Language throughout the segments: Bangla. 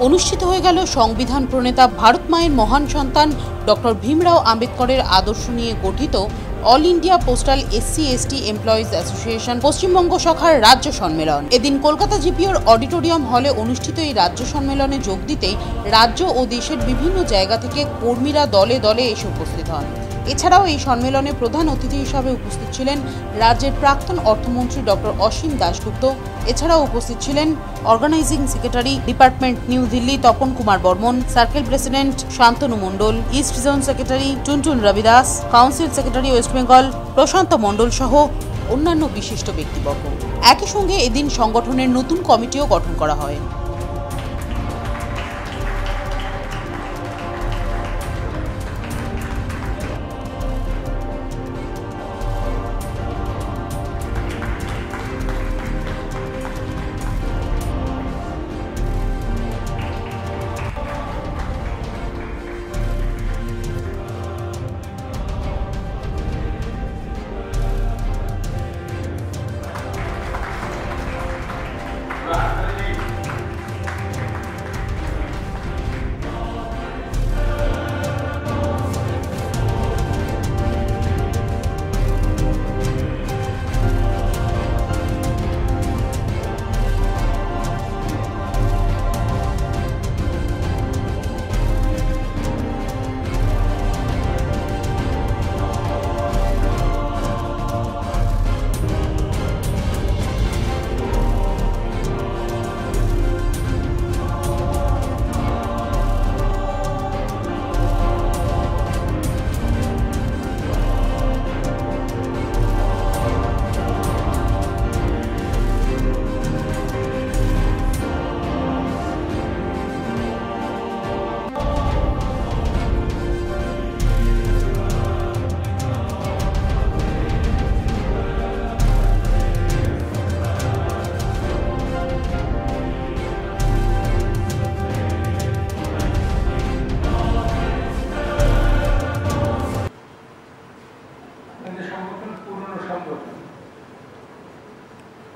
অনুষ্ঠিত হয়ে গেল সংবিধান প্রণেতা ভারত মায়ের মহান সন্তান ডক্টর ভীমরাও আম্বেদকরের আদর্শ নিয়ে গঠিত all India postal SC/ST employees association Paschimbanga শাখার রাজ্য সম্মেলন। এদিন কলকাতা জিপিওর অডিটোরিয়াম হলে অনুষ্ঠিত এই রাজ্য সম্মেলনে যোগ দিতে রাজ্য ও দেশের বিভিন্ন জায়গা থেকে কর্মীরা দলে দলে এসে উপস্থিত হন। এছাড়াও এই সম্মেলনে প্রধান অতিথি হিসাবে উপস্থিত ছিলেন রাজ্যের প্রাক্তন অর্থমন্ত্রী ডক্টর অসীম দাশগুপ্ত। এছাড়াও উপস্থিত ছিলেন organising secretary department New Delhi Tapan Kumar Barman, circle president Shantanu Mondal, east zone secretary Tuntun Rabidas, council secretary West Bengal Prashanta Mondal সহ অন্যান্য বিশিষ্ট ব্যক্তিবর্গ। একই সঙ্গে এদিন সংগঠনের নতুন কমিটিও গঠন করা হয়।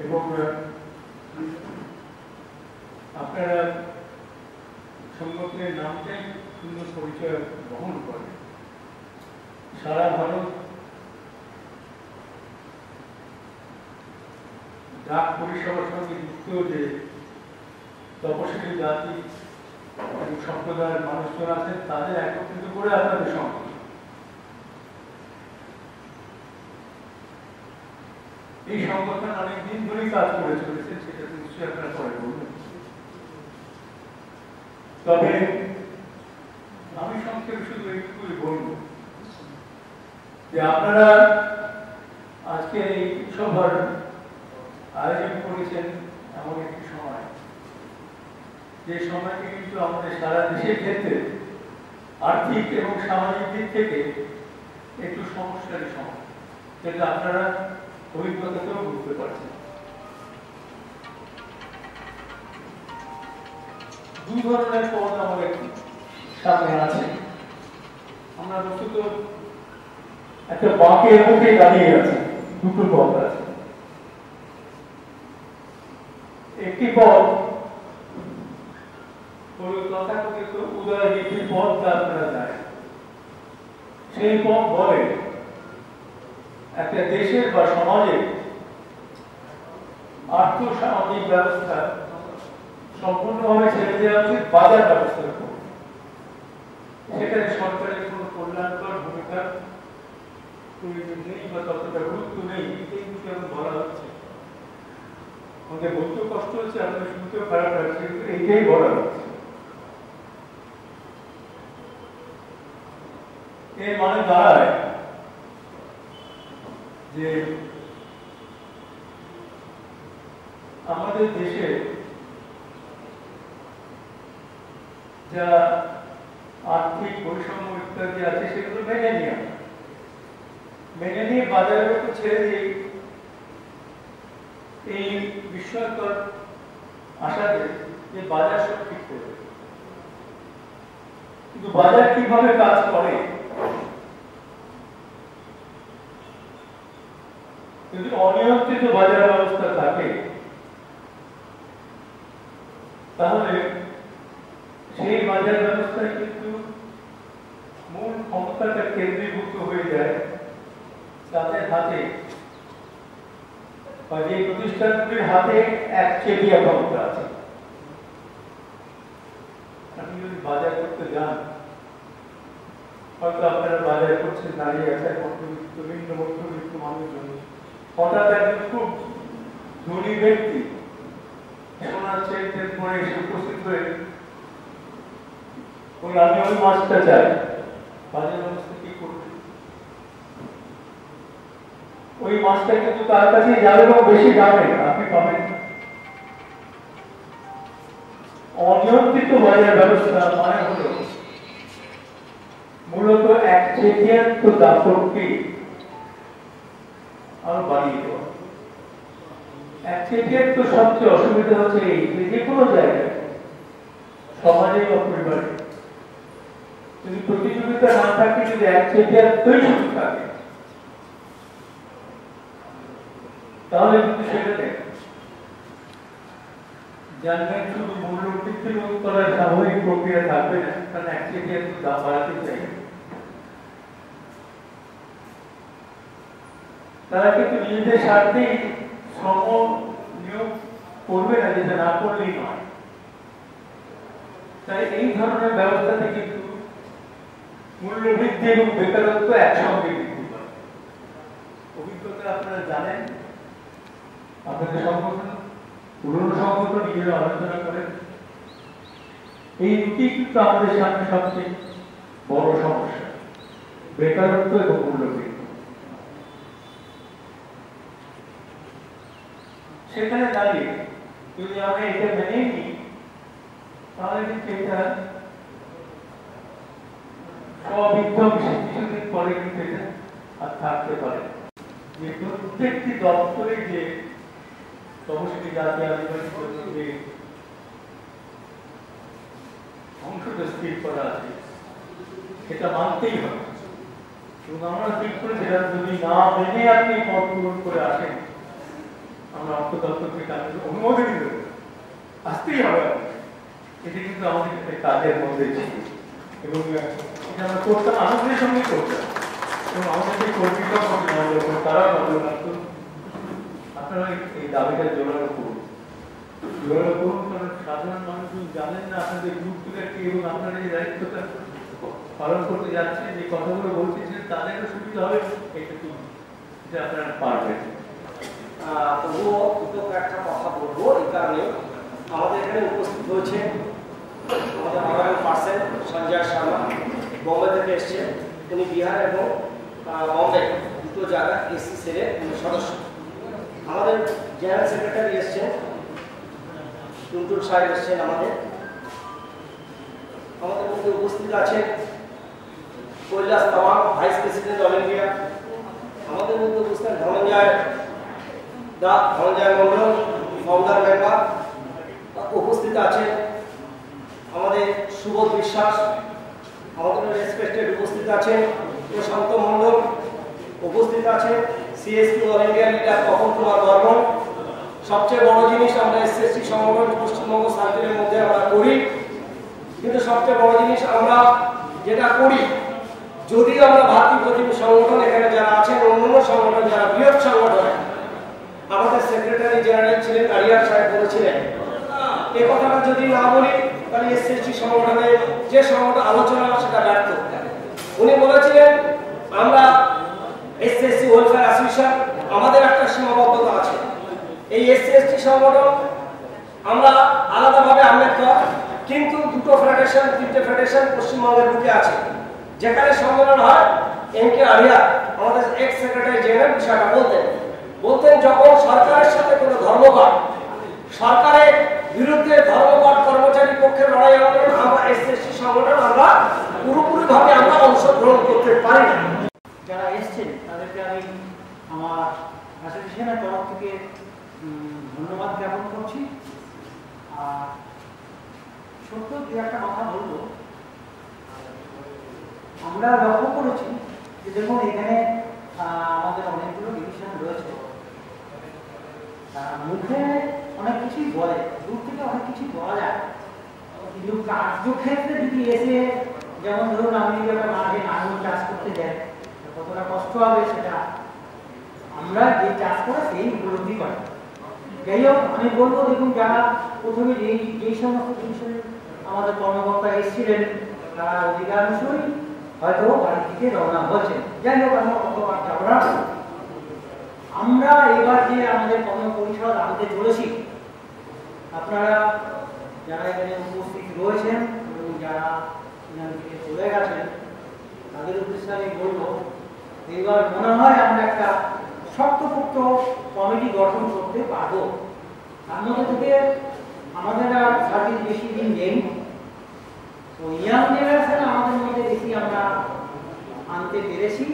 এবং আপনারা সংগঠনের নামটাই সুন্দর পরিচয় বহন করে। সারা ভারত ডাক পরিষেবার সঙ্গে যুক্ত যে তপশিলি জাতি এবং সম্প্রদায়ের মানুষজন আছেন তাদের একত্রিত করে আপনাদের সংগঠন। এই সংগঠন অনেকদিন ধরেই কাজ করে চলেছে, সেটা নিশ্চয়ই আপনারা পরে বলবেন। তবে আমি সংক্ষেপে শুধু এইটুকুই বলব যে আপনারা আজকে এই সভার আয়োজন করেছেন এমন একটি সময়, যে সময়টি কিন্তু আমাদের সারা দেশের ক্ষেত্রে আর্থিক এবং সামাজিক দিক থেকে একটু সমস্যারই সময়, যেটা আপনারা অভিজ্ঞতাতেও বুঝতে পারছেন। দুই ধরনের পথ আমাদের সামনে আছে। আমরা বস্তুত একটা বাঁকের মুখে দাঁড়িয়ে আছি, দুটো পথ আছে। একটি পথ হল তথাকথিত উদয়নীতির পথ, যা আপনারা যায়। সেই পথ বলে একটা দেশের বা সমাজের আর্থসামাজিক ব্যবস্থা সম্পূর্ণভাবে ছেড়ে দেওয়া উচিত বাজার ব্যবস্থার উপর। সেখানে সরকারের কোন কল্যাণকর ভূমিকার প্রয়োজন নেই বা ততটা গুরুত্ব নেই, এই যেমন বলা হচ্ছে। আমাদের বলতেও কষ্ট হচ্ছে, আপনাদের শুনতেও খারাপ লাগছে, কিন্তু এইটাই বলা হচ্ছে। এর মানে দাঁড়ায় যে আমাদের দেশে যা আর্থিক বৈষম্য ইত্যাদি আছে সেগুলো মেনে নিয়ে বাজারের উপর ছেড়ে দিয়ে এই বিস্ময়কর আশাতে যে বাজার সব ঠিক করবে। কিন্তু বাজার কিভাবে কাজ করে, যদি অনিয়ন্ত্রিত বাজার ব্যবস্থা থাকে তাহলে সেই বাজার ব্যবস্থায় কিন্তু মূল ক্ষমতাটা কেন্দ্রীভূত হয়ে যায় তাদের হাতে, বা যে প্রতিষ্ঠানগুলির হাতে একচেটিয়া ক্ষমতা আছে। আপনি যদি বাজার করতে যান, হয়তো আপনারা বাজার করছেন দাঁড়িয়ে আছে মধ্যবিত্ত, নিম্ন মধ্যবিত্ত মানুষজন, হঠাৎ একজন খুব ধনী ব্যক্তি সোনার চেন পরে এসে উপস্থিত হয়ে বলল, আমি ওই মাছটা চাই। বাজার ব্যবস্থা কি করবে? ওই মাছটা কিন্তু তার কাছে যাবে এবং বেশি দামে আপনি পাবেন না। অনিয়ন্ত্রিত বাজার ব্যবস্থা মানে হলো মূলত একচেটিয়াত্ব দাপটকে আরো বাড়িয়ে দেওয়া। একচেটিয়াত্ব সবচেয়ে অসুবিধা হচ্ছে এই যে কোনো জায়গায়, সমাজে বা পরিবারে যদি প্রতিযোগিতা না থাকে, যদি একচেটিয়াত্বই শুধু থাকে, তাহলে কিন্তু সেখানে জানবেন শুধু মূল্য বৃদ্ধি রোধ করার স্বাভাবিক প্রক্রিয়া থাকবে না, কারণ একচেটিয়াত্ব দাম বাড়াতে চাই। তারা কিন্তু নিজেদের স্বার্থেই শ্রম নিয়োগ করবে না, যেটা না করলেই নয়। তাই এই ধরনের ব্যবস্থাতে কিন্তু মূল্য বৃদ্ধি এবং বেকারত্ব একসঙ্গে বৃদ্ধি পায়। অভিজ্ঞতা আপনারা জানেন, আপনাদের সংগঠন, পুরনো সংগঠন নিজেরা আলোচনা করেন, এই দুটি কিন্তু আমাদের সামনে সবচেয়ে বড় সমস্যা, বেকারত্ব এবং মূল্য বৃদ্ধি। সেখানে দাঁড়িয়ে যদি আমরা এটা মেনে নিই, তাহলে কিন্তু এটা স্ববিধ্বংসী, কিছুদিন পরে কিন্তু এটা আর থাকতে পারে। যে প্রত্যেকটি দপ্তরে যে তপশিলি জাতি আদিবাসী যে অংশটা স্থির করা আছে, সেটা মানতেই হবে। এবং আমরা ঠিক করে সেটা যদি না মেনে আপনি পথ পূরণ করে আসেন, আমরা অর্থ দপ্তর থেকে আপনাদের অনুমোদনই দেব, আসতেই হবে। এটা কিন্তু আমাদের কাজের মধ্যে ছিল এবং এটা আমরা করতাম, আনন্দের সঙ্গে করতাম। এবং আমাদের যে কর্মীরাও করতেন, তারাও ভালো লাগতো। আপনারা এই দাবিটা জোরালো করুন, জোরালো করুন, কারণ সাধারণ মানুষজন জানেন না আপনাদের গ্রুপগুলো কি এবং আপনারা যে দায়িত্বটা পালন করতে যাচ্ছেন, যে কথাগুলো বলতেছেন, তাদেরও সুবিধা হবে। এটা আপনারা পারবেন। তবুও দুটো একটা কথা বলবো, এই কারণে আমাদের এখানে উপস্থিত হয়েছে আমাদের অনারেবল পার্সন সঞ্জয় শর্মা, বোম্বে থেকে এসছেন। তিনি বিহার এবং বম্বে দুটো জায়গায় এসসি সেলের সদস্য। আমাদের জেনারেল সেক্রেটারি এসছেন, টুনটুন সাহেব এসছেন। আমাদের মধ্যে উপস্থিত আছেন Kailash Tawang, vice president all India. আমাদের মধ্যে উপস্থিত ধনঞ্জয় মন্ডল, ফাউন্ডার মেম্বার উপস্থিত আছেন। আমাদের সুবোধ বিশ্বাস, আমাদের রেসপেক্টেড উপস্থিত আছেন। প্রশান্ত মন্ডল উপস্থিত আছেন। CSP all India leader Tapan Kumar Barman. সবচেয়ে বড় জিনিস, আমরা এসএসটি সংগঠন পশ্চিমবঙ্গ সার্কেলের মধ্যে আমরা করি, কিন্তু সবচেয়ে বড় জিনিস আমরা যেটা করি, যদি আমরা ভাতৃপ্রতিম সংগঠন এখানে যারা আছেন, অন্যান্য সংগঠন যারা বৃহৎ সংগঠন, আমাদের সেক্রেটারি জেনারেল ছিলেন আরিয়ার সাহেব বলেছিলেন, এই কথাটা যদি না বলি তাহলে এসএসটি সংগঠনের যে সংগঠন আলোচনা সেটা ব্যর্থ। উনি বলেছিলেন আমরা এসএসটি ওয়েলফেয়ার অ্যাসোসিয়েশন, আমাদের একটা সীমাবদ্ধতা আছে। এই এসএসটি সংগঠন আমরা আলাদাভাবে আম্বেদকর, কিন্তু দুটো ফেডারেশন, তিনটে ফেডারেশন পশ্চিমবঙ্গের বুকে আছে। যেখানে সম্মেলন হয়, এমকে আরিয়া আমাদের এক্স সেক্রেটারি জেনারেল বিষয়টা বলতেন যখন সরকারের সাথে কোনো ধর্মঘট, সরকারের বিরুদ্ধে ধর্মঘট কর্মচারী পক্ষে লড়াই আন্দোলন, আমরা এসএসটি সংগঠন আমরা পুরোপুরিভাবে আমরা অংশগ্রহণ করতে পারি না। যারা এসছেন তাদেরকে আমি আমার অ্যাসোসিয়েশনের তরফ থেকে ধন্যবাদ জ্ঞাপন করছি। আর ছোট্ট দু একটা কথা বলবো, আমরা লক্ষ্য করেছি যে দেখুন এখানে আমাদের অনেকগুলো ডিভিশন রয়েছে, মুখে অনেক কিছুই বলে, দূর থেকে অনেক কিছুই বলা যায়, কিন্তু কার্যক্ষেত্রে যদি এসে যেমন ধরুন আপনি যদি একটা মাঠে আঙুর চাষ করতে যান কতটা কষ্ট হবে সেটা আমরা যে চাষ করে সেই উপলব্ধি করি। যাই হোক আমি বলবো দেখুন যারা প্রথমে যেই সমস্ত জিনিসের আমাদের কর্মকর্তা এসেছিলেন তারা অধিকাংশই হয়তো বাড়ি থেকে রওনা হচ্ছেন। যাই হোক আমি অতবার যাব না। আমরা এবার যে আমাদের কর্মপরিষদ আনতে চলেছি আপনারা যারা এখানে উপস্থিত রয়েছেন এবং যারা এখান থেকে চলে গেছেন তাদের উদ্দেশ্যে আমি বলবো এবার মনে হয় আমরা একটা শক্তপোক্ত কমিটি গঠন করতে পারবো। তার মধ্যে থেকে আমাদের আর সার্ভিস বেশি দিন নেই, তো ইয়াং জেনারেশন আমাদের মধ্যে বেশি আমরা আনতে পেরেছি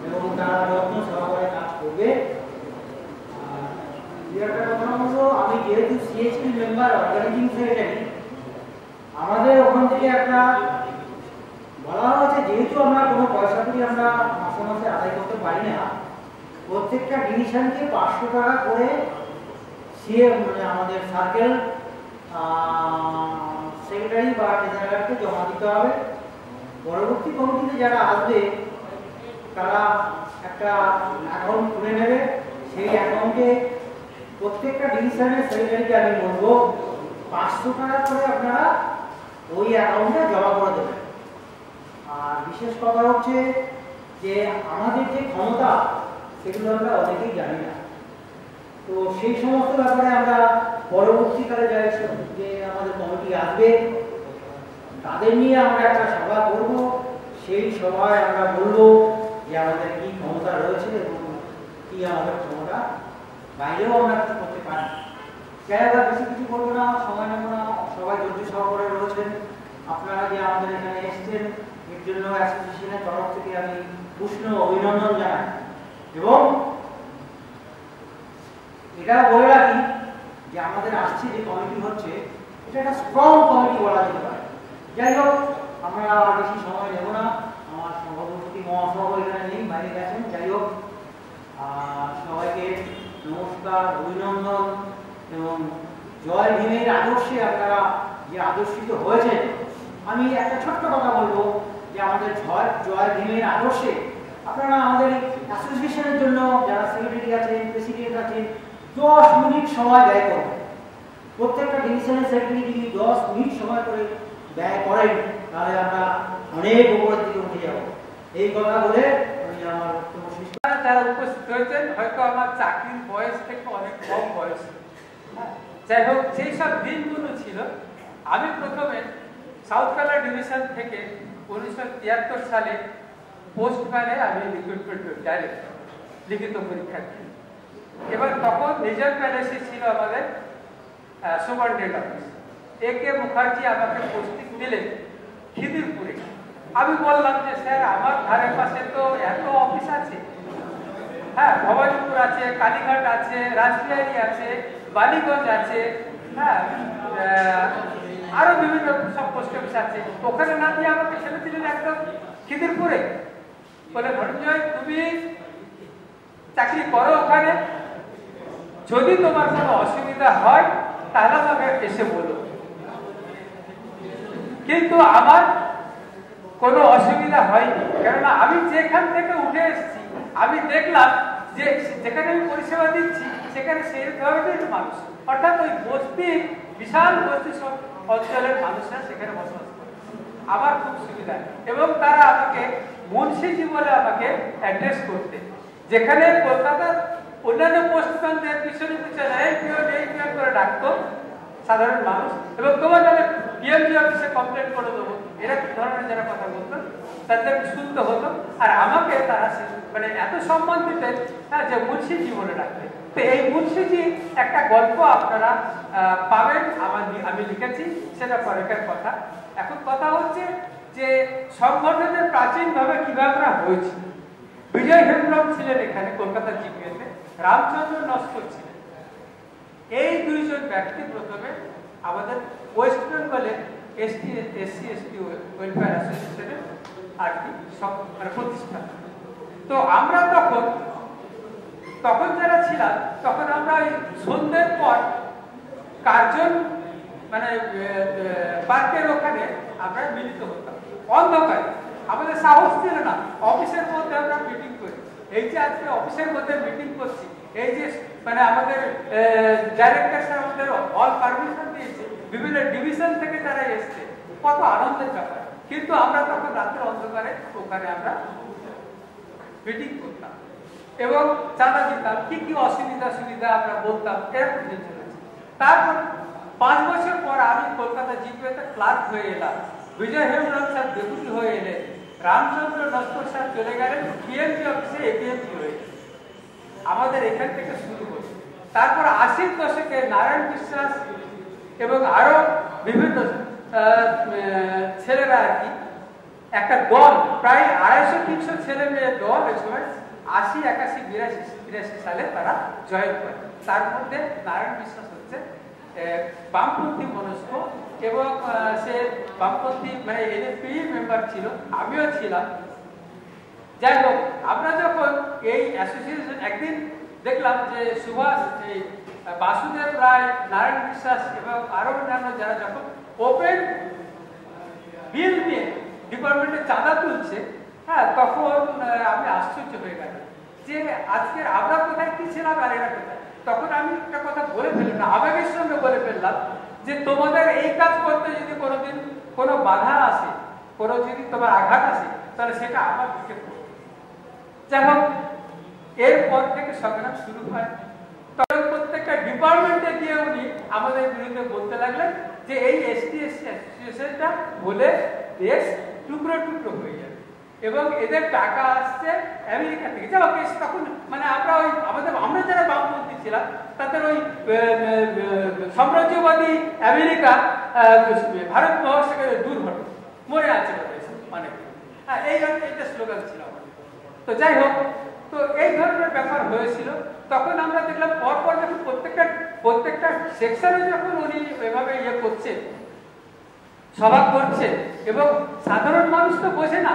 এবং তারা যত্ন সহকারে কাজ করবে। একটা কথা হলো আমি যেহেতু সিএসপি মেম্বার অর্গানাইজিং সেক্রেটারি আমাদের ওখান থেকে একটা বলা হয়েছে যেহেতু আমরা কোনো পয়সা করি আমরা মাসে মাসে আদায় করতে পারি না, প্রত্যেকটা ডিভিশনকে 500 টাকা করে সিএ মানে আমাদের সার্কেল সেক্রেটারি বা ট্রেজারারকে জমা দিতে হবে। পরবর্তী কমিটিতে যারা আসবে তারা একটা অ্যাকাউন্ট খুলে নেবে, সেই অ্যাকাউন্টে প্রত্যেকটা ডিভিশনের সেক্রেটারিকে আমি বলবো 500 টাকা করে আপনারা ওই অ্যাকাউন্টে জমা করে দেবেন। আর বিশেষ কথা হচ্ছে যে আমাদের যে ক্ষমতা সেগুলো আমরা অনেকেই জানি না, তো সেই সমস্ত ব্যাপারে আমরা পরবর্তীকালে যে আমাদের কমিটি আসবে তাদের নিয়ে আমরা একটা সভা করব। সেই সভায় আমরা বলবো যে আমাদের কি ক্ষমতা রয়েছে এবং কি আমাদের ক্ষমতা বাইরেও আমরা কিছু করতে পারি। যাই হোক বেশি কিছু বলবো না, সময় নেব না, সবাই ধৈর্য সহকারে রয়েছেন। আপনারা যে আমাদের এখানে এসছেন এর জন্য অ্যাসোসিয়েশনের তরফ থেকে আমি উষ্ণ অভিনন্দন জানাই এবং এটা বলে রাখি যে আমাদের আসছে যে কমিটি হচ্ছে এটা একটা স্ট্রং কমিটি বলা যেতে পারে। যাই হোক আমরা আর বেশি সময় নেব না, আমার সভাপতি মহাসভা এখানে নেই, বাইরে গেছেন। যাই হোক সবাইকে নমস্কার, অভিনন্দন এবং জয় ভীমের আদর্শে আপনারা যে আদর্শিত হয়েছেন। আমি একটা ছোট্ট কথা বলবো যে আমাদের জয় ভীমের আদর্শে আপনারা আমাদের অ্যাসোসিয়েশনের জন্য যারা সেক্রেটারি আছেন প্রেসিডেন্ট আছেন 10 মিনিট সময় ব্যয় করবেন। প্রত্যেকটা ডিভিশনের সেক্রেটারি যদি 10 মিনিট সময় করে ব্যয় করেন তাহলে আমরা অনেক উপরের দিকে উঠে যাব। এই কথা বলে আমি আমার বক্তব্য শেষ করছি। যারা উপস্থিত হয়েছেন হয়তো আমার চাকরির বয়স থেকে অনেক কম বয়স, যাই হোক সেই সব দিনগুলো ছিল। আমি প্রথমে সাউথ কালার ডিভিশন থেকে 1973 সালে পোস্টম্যানে আমি রিক্রুটমেন্ট ডাইরেক্ট লিখিত পরীক্ষা দিই। এবার তখন রিজার্ভ প্যালেসে ছিল আমাদের সুপারিনটেন্ডেন্ট অফিস A.K. মুখার্জি আমাকে পোস্টিং দিলেন খিদিরপুরে। আমি বললাম যে স্যার আমার ধারের পাশে তো এত অফিস আছে, হ্যাঁ ভবানীপুর আছে, কালীঘাট আছে, রাজবিহারী আছে, বালিগঞ্জ আছে, হ্যাঁ আরো বিভিন্ন সব পোস্ট অফিস আছে, ওখানে না দিয়ে আমাকে ছেড়ে দিলেন একদম খিদিরপুরে। বলে ধনঞ্জয় তুমি চাকরি করো ওখানে, যদি তোমার কোনো অসুবিধা হয় তাহলে আমাকে এসে বলো। কিন্তু আমার কোনো অসুবিধা হয়নি, কেননা আমি যেখান থেকে উঠে এসেছি আমি দেখলাম যে যেখানে আমি পরিষেবা দিচ্ছি সেখানে সেই ধরনের মানুষ, অর্থাৎ ওই বস্তির বিশাল বস্তি সব অঞ্চলের মানুষরা সেখানে বসবাস করে। আমার খুব সুবিধা এবং তারা আমাকে মুন্সিজি বলে আমাকে অ্যাড্রেস করতে, যেখানে কলকাতার অন্যান্য পোস্টম্যানদের পিছনে পিছনে এই পিয়ন করে ডাকতো সাধারণ মানুষ এবং তোমার নামে পিএমজি অফিসে কমপ্লেন করে দেবো, এরকম ধরনের যারা কথা বলতো তাদের শুনতে হতো। আর আমাকে তারা মানে এত সম্মান দিতেন যে মুন্সিজি বলে ডাকতেন। তো এই মুন্সিজি একটা গল্প আপনারা পাবেন, আমি লিখেছি, সেটা পরের কথা। এখন কথা হচ্ছে যে সংগঠনের প্রাচীনভাবে কিভাবে হয়েছে। বিজয় হেমব্রম ছিলেন এখানে কলকাতার জিপিএতে, রামচন্দ্র নস্কর ছিলেন। এই দুইজন ব্যক্তি প্রথমে আমাদের ওয়েস্ট বেঙ্গলের SC/ST ওয়েলফেয়ার অ্যাসোসিয়েশনের আর কি প্রতিষ্ঠান। তো আমরা তখন যারা ছিলাম তখন আমরা সন্ধ্যের পর কার্জন মানে পার্কের ওখানে আমরা মিলিত হতাম অন্ধকারে। আমাদের সাহস ছিল না, অফিসের মধ্যে আমরা মিটিং করি। এই যে আজকে অফিসের মধ্যে মিটিং করছি, এই যে মানে আমাদের ডাইরেক্টর স্যার আমাদের অল পারমিশন দিয়েছে, বিভিন্ন ডিভিশন থেকে তারা এসছে, কত আনন্দের ব্যাপার। কিন্তু আমরা তখন রাতের অন্ধকারে ওখানে আমরা মিটিং করতাম এবং চাঁদা দিতাম, কি কি অসুবিধা সুবিধা আমরা বলতাম, এরকম জিনিস হয়েছে। তারপর 5 বছর পর আমি কলকাতা জিপিওতে ক্লার্ক হয়ে এলাম, বিজয় হেমব্রম স্যার ডেপুটি হয়ে এলেন, রামচন্দ্র নস্কর স্যার চলে গেলেন পিএমজি অফিসে এপিএমজি হয়ে। আমাদের এখান থেকে শুরু হলো। তারপর 80-র দশকে নারায়ণ বিশ্বাস এবং আরো বিভিন্ন ছেলেরা আর কি একটা দল, প্রায় 250-300 ছেলে মেয়ে দল ওই সময় 80, 81, 82 সালে তারা জয়েন করে। তার মধ্যে নারায়ণ বিশ্বাস হচ্ছে বামপন্থী মনস্ক এবং সে বামপন্থী মানে এনএপি মেম্বার ছিল, আমিও ছিলাম। যাই হোক, আমরা যখন এই অ্যাসোসিয়েশন একদিন দেখলাম যে সুভাষ, বাসুদেব রায়, নারায়ণ বিশ্বাস এবং আরো অন্যান্য যারা যখন ওপেন বিল নিয়ে ডিপার্টমেন্টে চাঁদা তুলছে, হ্যাঁ, তখন আমি আশ্চর্য হয়ে গেল যে আজকের আমরা কোথায় কি ছিলাম আর এরা কোথায়। তখন আমি একটা কথা বলে ফেললাম, আবেগের সঙ্গে বলে ফেললাম যে তোমাদের এই কাজ করতে যদি কোনোদিন কোনো বাধা আসে, কোনো যদি তোমার আঘাত আসে, তাহলে সেটা আমার দিকে পড়বে। যাই হোক, এরপর থেকে সংগ্রাম শুরু হয়। তখন প্রত্যেকটা ডিপার্টমেন্টে গিয়ে উনি আমাদের বিরুদ্ধে বলতে লাগলেন যে এই এসটি/এসসি অ্যাসোসিয়েশনটা বলে দেশ টুকরো টুকরো হয়ে যাবে এবং এদের টাকা আসছে আমেরিকা থেকে। যাই হোক, তখন মানে আমরা ওই আমরা যারা বামপন্থী ছিলাম তাদের ওই সাম্রাজ্যবাদী আমেরিকা ভারত মহাসাগরে দূর হলো, মরে আছে মানে, হ্যাঁ, এইটা স্লোগান ছিল আমাদের। তো যাই হোক, তো এই ধরনের ব্যাপার হয়েছিল। তখন আমরা দেখলাম পরপর যখন প্রত্যেকটা সেকশনে যখন উনি এভাবে ইয়ে করছে, সভা করছে এবং সাধারণ মানুষ তো বোঝে না,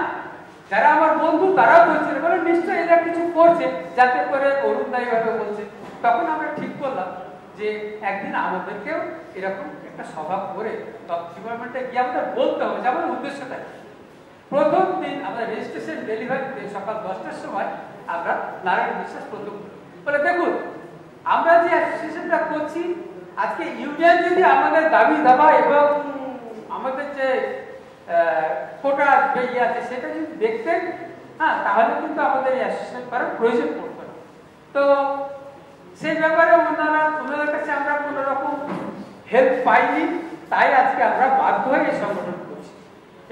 যারা আমার বন্ধু তারাও বলছে বলে নিশ্চয়ই এরা কিছু করছে যাতে করে অরুণদা এইভাবে বলছে। তখন আমরা ঠিক করলাম যে একদিন আমাদেরকেও এরকম একটা সভা করে ডিপার্টমেন্টে গিয়ে আমাদের বলতে হবে, যেমন উদ্দেশ্যটা। প্রথম দিন আমাদের রেজিস্ট্রেশন ডেলিভারিতে সকাল 10টার সময় আমরা নারায়ণ বিশ্বাস প্রথম বলে, দেখুন আমরা যে অ্যাসোসিয়েশনটা করছি, আজকে ইউনিয়ন যদি আমাদের দাবি দাবা এবং আমাদের যে কোটা ইয়ে আছে সেটা যদি দেখতেন, হ্যাঁ, তাহলে কিন্তু আমাদের এই অ্যাসোসিয়েশন করার প্রয়োজন পড়তো না। তো সেই ব্যাপারে ওনাদের কাছে আমরা কোনো রকম হেল্প পাইনি, তাই আজকে আমরা বাধ্য হয়ে এই সংগঠন করছি।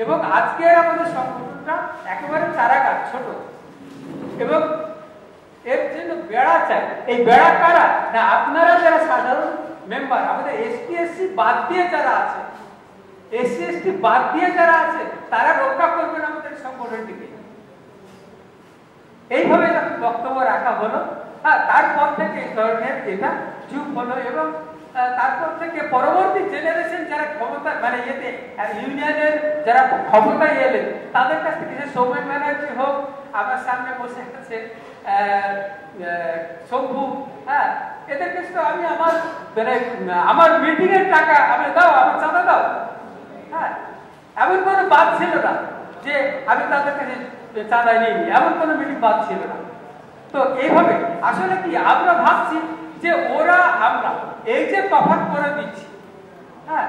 এবং আজকে আমাদের সংগঠনটা একেবারে চারাগাছ, ছোট, এবং এর জন্য বেড়া চাই। এই বেড়া কারা না, আপনারা যারা সাধারণ মেম্বার, আমাদের এসটি/এসসি বাদ দিয়ে যারা আছে, এসসি/এসটি বাদ দিয়ে যারা আছে, তারা রক্ষা করবেন আমাদের সংগঠনটিকে। এইভাবে যখন বক্তব্য রাখা হলো, হ্যাঁ, তারপর থেকে এই ধরনের এটা যুগ হলো এবং তারপর থেকে পরবর্তী জেনারেশন যারা ক্ষমতা মানে ইয়েতে ইউনিয়নের যারা ক্ষমতায় এলেন, তাদের কাছ থেকে সৌমেন ব্যানার্জি হোক, আমার সামনে বসে আছে শম্ভু, হ্যাঁ, এদের কাছে তো আমি আমার মিটিং এর টাকা আমি দাও, আমার চাঁদা দাও, হ্যাঁ, এমন কোনো বাদ ছিল না যে আমি তাদের কাছে চাঁদা নিইনি, এমন কোনো মিটিং বাদ ছিল না। তো এইভাবে আসলে কি আমরা ভাবছি যে ওরা আমরা এই যে তফাৎ করে দিচ্ছি, হ্যাঁ,